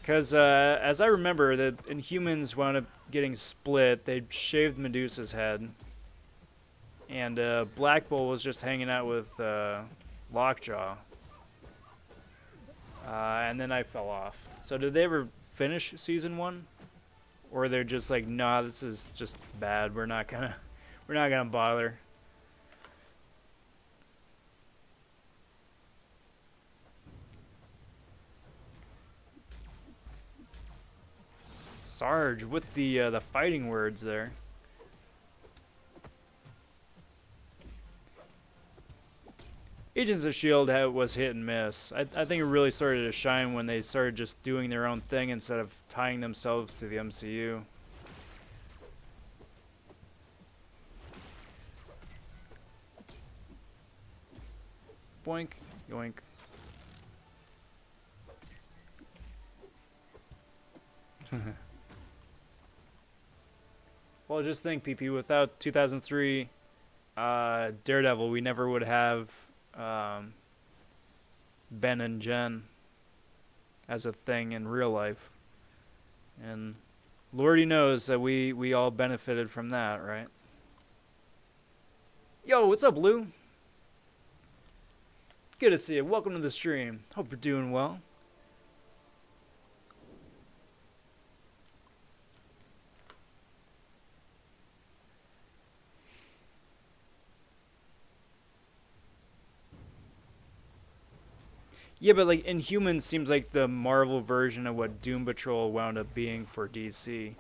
Because as I remember, the Inhumans wound up getting split. They shaved Medusa's head. And Black Bull was just hanging out with Lockjaw. And then I fell off. So did they ever finish Season 1? Or they're just like, nah, this is just bad. We're not gonna bother. Sarge with the fighting words there. Agents of S.H.I.E.L.D. was hit and miss. I think it really started to shine when they started just doing their own thing instead of tying themselves to the MCU. Boink, yoink. Well, just think, PP, without 2003 Daredevil, we never would have Ben and Jen as a thing in real life. And Lordy knows that we all benefited from that, right? Yo, what's up, Lou? Good to see you. Welcome to the stream. Hope you're doing well. Yeah, but like Inhumans seems like the Marvel version of what Doom Patrol wound up being for DC.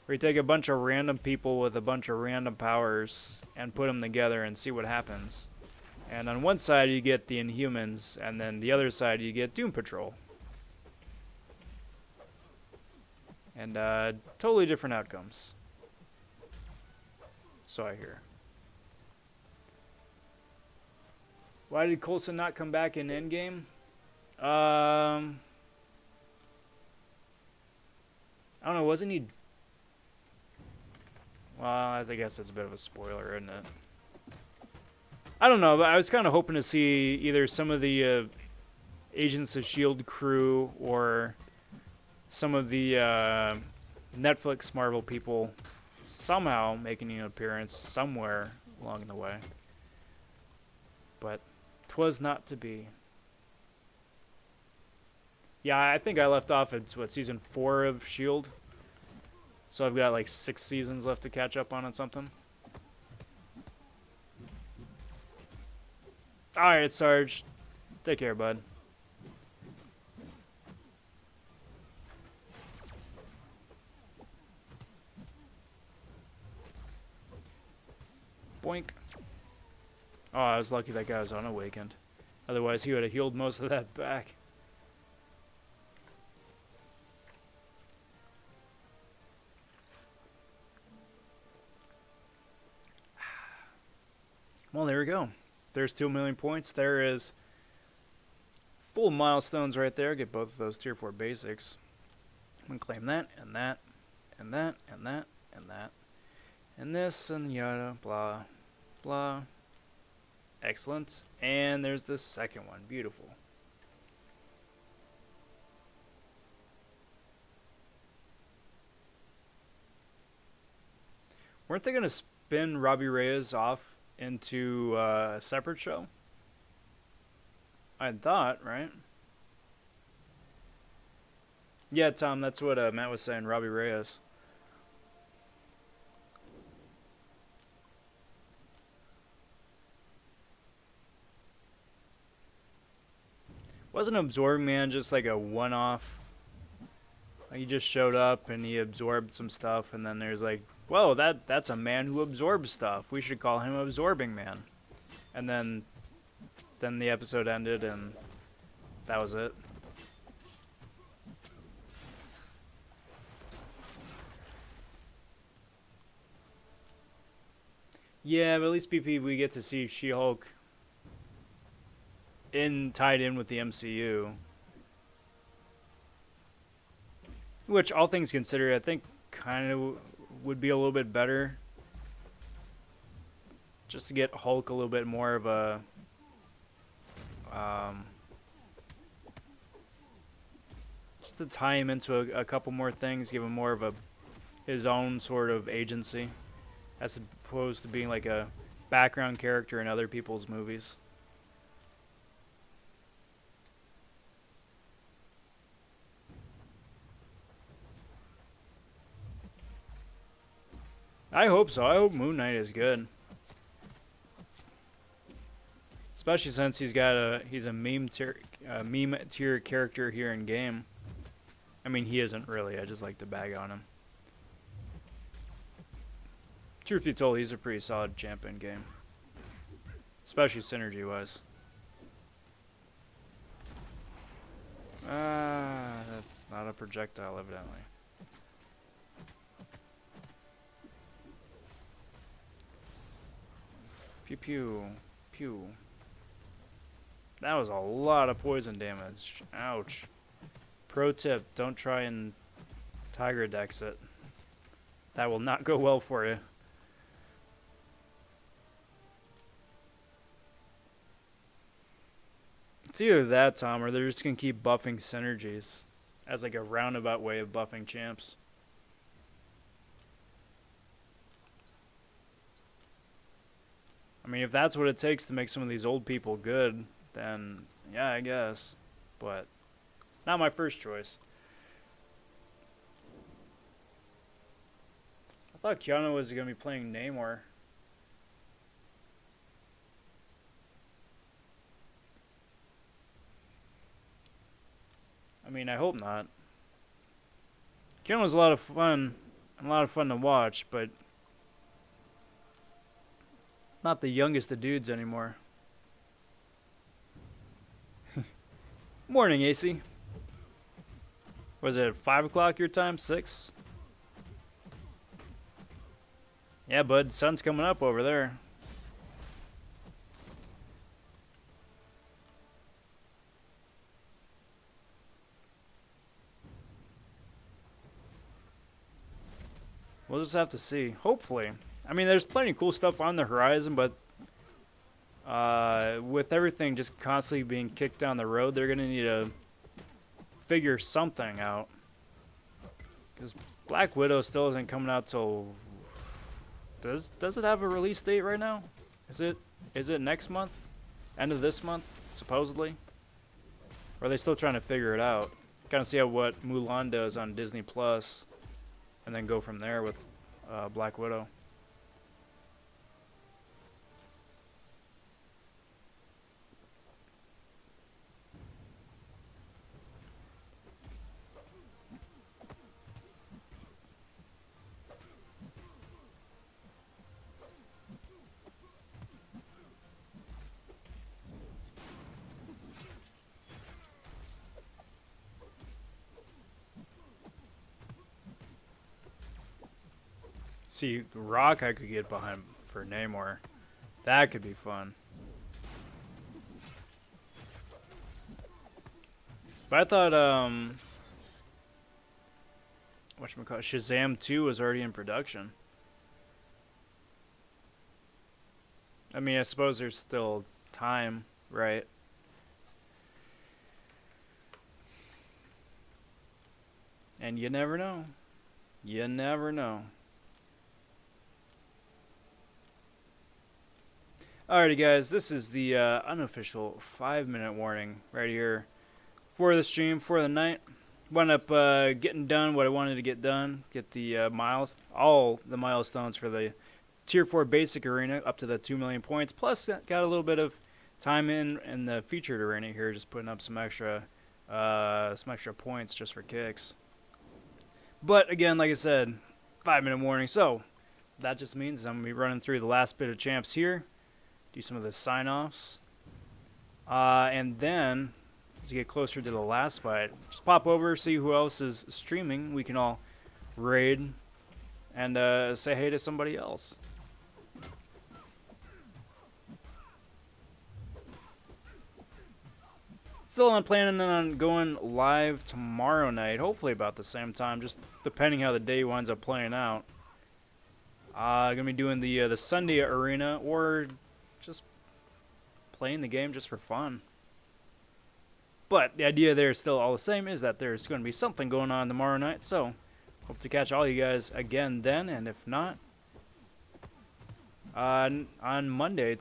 Where you take a bunch of random people with a bunch of random powers and put them together and see what happens. And on one side you get the Inhumans, and then the other side you get Doom Patrol. And totally different outcomes. So I hear. Why did Coulson not come back in Endgame? I don't know, wasn't he... Well, I guess that's a bit of a spoiler, isn't it? I don't know, but I was kind of hoping to see either some of the Agents of S.H.I.E.L.D. crew or some of the Netflix Marvel people somehow making an appearance somewhere along the way. But 'twas not to be. Yeah, I think I left off at, what, season 4 of S.H.I.E.L.D.? So I've got like 6 seasons left to catch up on and something. Alright, Sarge. Take care, bud. Boink. Oh, I was lucky that guy was unawakened. Otherwise, he would have healed most of that back. Well, there we go. There's 2 million points. There is full milestones right there. Get both of those tier 4 basics. I'm going to claim that, and that, and that, and that, and that. And this, and yada, blah, blah. Excellent. And there's the second one. Beautiful. Weren't they going to spin Robbie Reyes off into a separate show? I thought, right? Yeah, Tom, that's what Matt was saying, Robbie Reyes. Wasn't Absorbing Man just like a one-off? Like he just showed up and he absorbed some stuff, and then there's like, whoa, that's a man who absorbs stuff. We should call him Absorbing Man. And then the episode ended, and that was it. Yeah, but at least BP we get to see She-Hulk tied in with the MCU. Which, all things considered, I think kind of would be a little bit better. Just to get Hulk a little bit more of a... just to tie him into a couple more things, give him more of his own sort of agency. As opposed to being like a background character in other people's movies. I hope so. I hope Moon Knight is good. Especially since he's a meme tier character here in game. I mean, he isn't really. I just like to bag on him. Truth be told, he's a pretty solid champ in game. Especially synergy-wise. That's not a projectile, evidently. Pew pew. Pew. That was a lot of poison damage. Ouch. Pro tip, don't try and Tiger Dex it. That will not go well for you. It's either that, Tom, or they're just going to keep buffing synergies as like a roundabout way of buffing champs. I mean, if that's what it takes to make some of these old people good, then yeah, I guess. But not my first choice. I thought Keanu was going to be playing Namor. I mean, I hope not. Keanu was a lot of fun, and a lot of fun to watch, but not the youngest of dudes anymore. Morning, AC. Was it 5 o'clock your time? 6? Yeah, bud. Sun's coming up over there. We'll just have to see. Hopefully. I mean, there's plenty of cool stuff on the horizon, but with everything just constantly being kicked down the road, they're going to need to figure something out. Because Black Widow still isn't coming out till... Does it have a release date right now? Is it next month? End of this month, supposedly? Or are they still trying to figure it out? Kind of see how what Mulan does on Disney Plus, and then go from there with Black Widow. See, Rock I could get behind for Namor. That could be fun. But I thought, whatchamacallit, Shazam 2 was already in production. I mean, I suppose there's still time, right? And you never know. You never know. Alrighty, guys, this is the unofficial 5-minute warning right here for the stream, for the night. Wound up getting done what I wanted to get done. Get the all the milestones for the Tier 4 basic arena up to the 2 million points. Plus, got a little bit of time in the featured arena here, just putting up some extra points just for kicks. But again, like I said, 5-minute warning. So that just means I'm gonna be running through the last bit of champs here, do some of the sign-offs, and then as you get closer to the last fight, just pop over, see who else is streaming. We can all raid and say hey to somebody else. Still not planning on going live tomorrow night, hopefully about the same time, just depending how the day winds up playing out. Gonna be doing the Sunday arena, or just playing the game just for fun. But the idea there is still all the same, is that there's going to be something going on tomorrow night, so hope to catch all you guys again then, and if not, on Monday,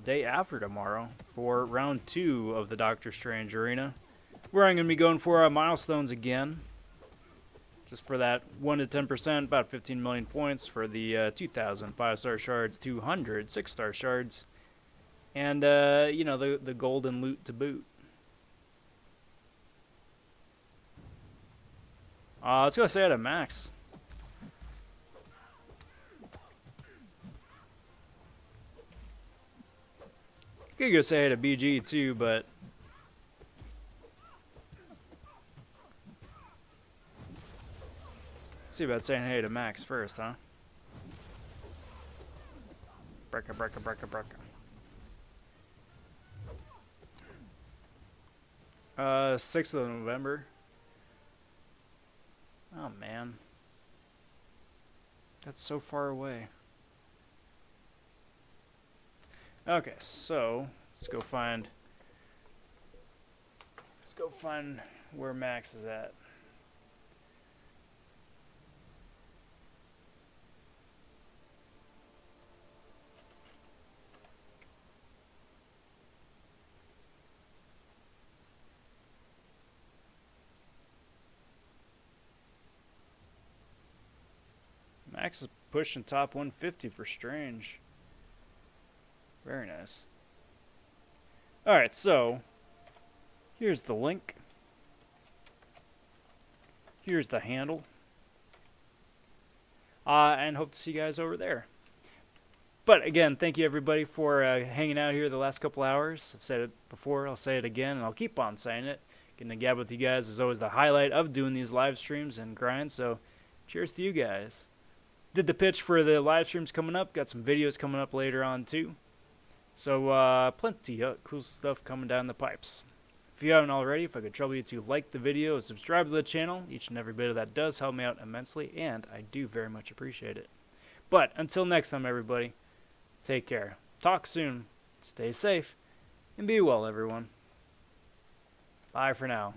day after tomorrow, for round 2 of the Doctor Strange arena, where I'm going to be going for milestones again, just for that 1 to 10%, about 15 million points for the 2,000 5-star shards, 200 6-star shards, and you know, the golden loot to boot. Let's go say hi to Max. Could go say hi to BG too, but let's see about saying hey to Max first, huh? Brecka, brecka, brecka, brecka. 6th of November. Oh man, that's so far away. Okay, so let's go find where Max is at. Max is pushing top 150 for Strange. Very nice. Alright, so here's the link. Here's the handle. And hope to see you guys over there. But again, thank you everybody for hanging out here the last couple hours. I've said it before, I'll say it again, and I'll keep on saying it. Getting to gab with you guys is always the highlight of doing these live streams and grinds, so cheers to you guys. Did the pitch for the live streams coming up. Got some videos coming up later on too. So plenty of cool stuff coming down the pipes. If you haven't already, if I could trouble you to like the video and subscribe to the channel, each and every bit of that does help me out immensely, and I do very much appreciate it. But until next time, everybody, take care. Talk soon. Stay safe. And be well, everyone. Bye for now.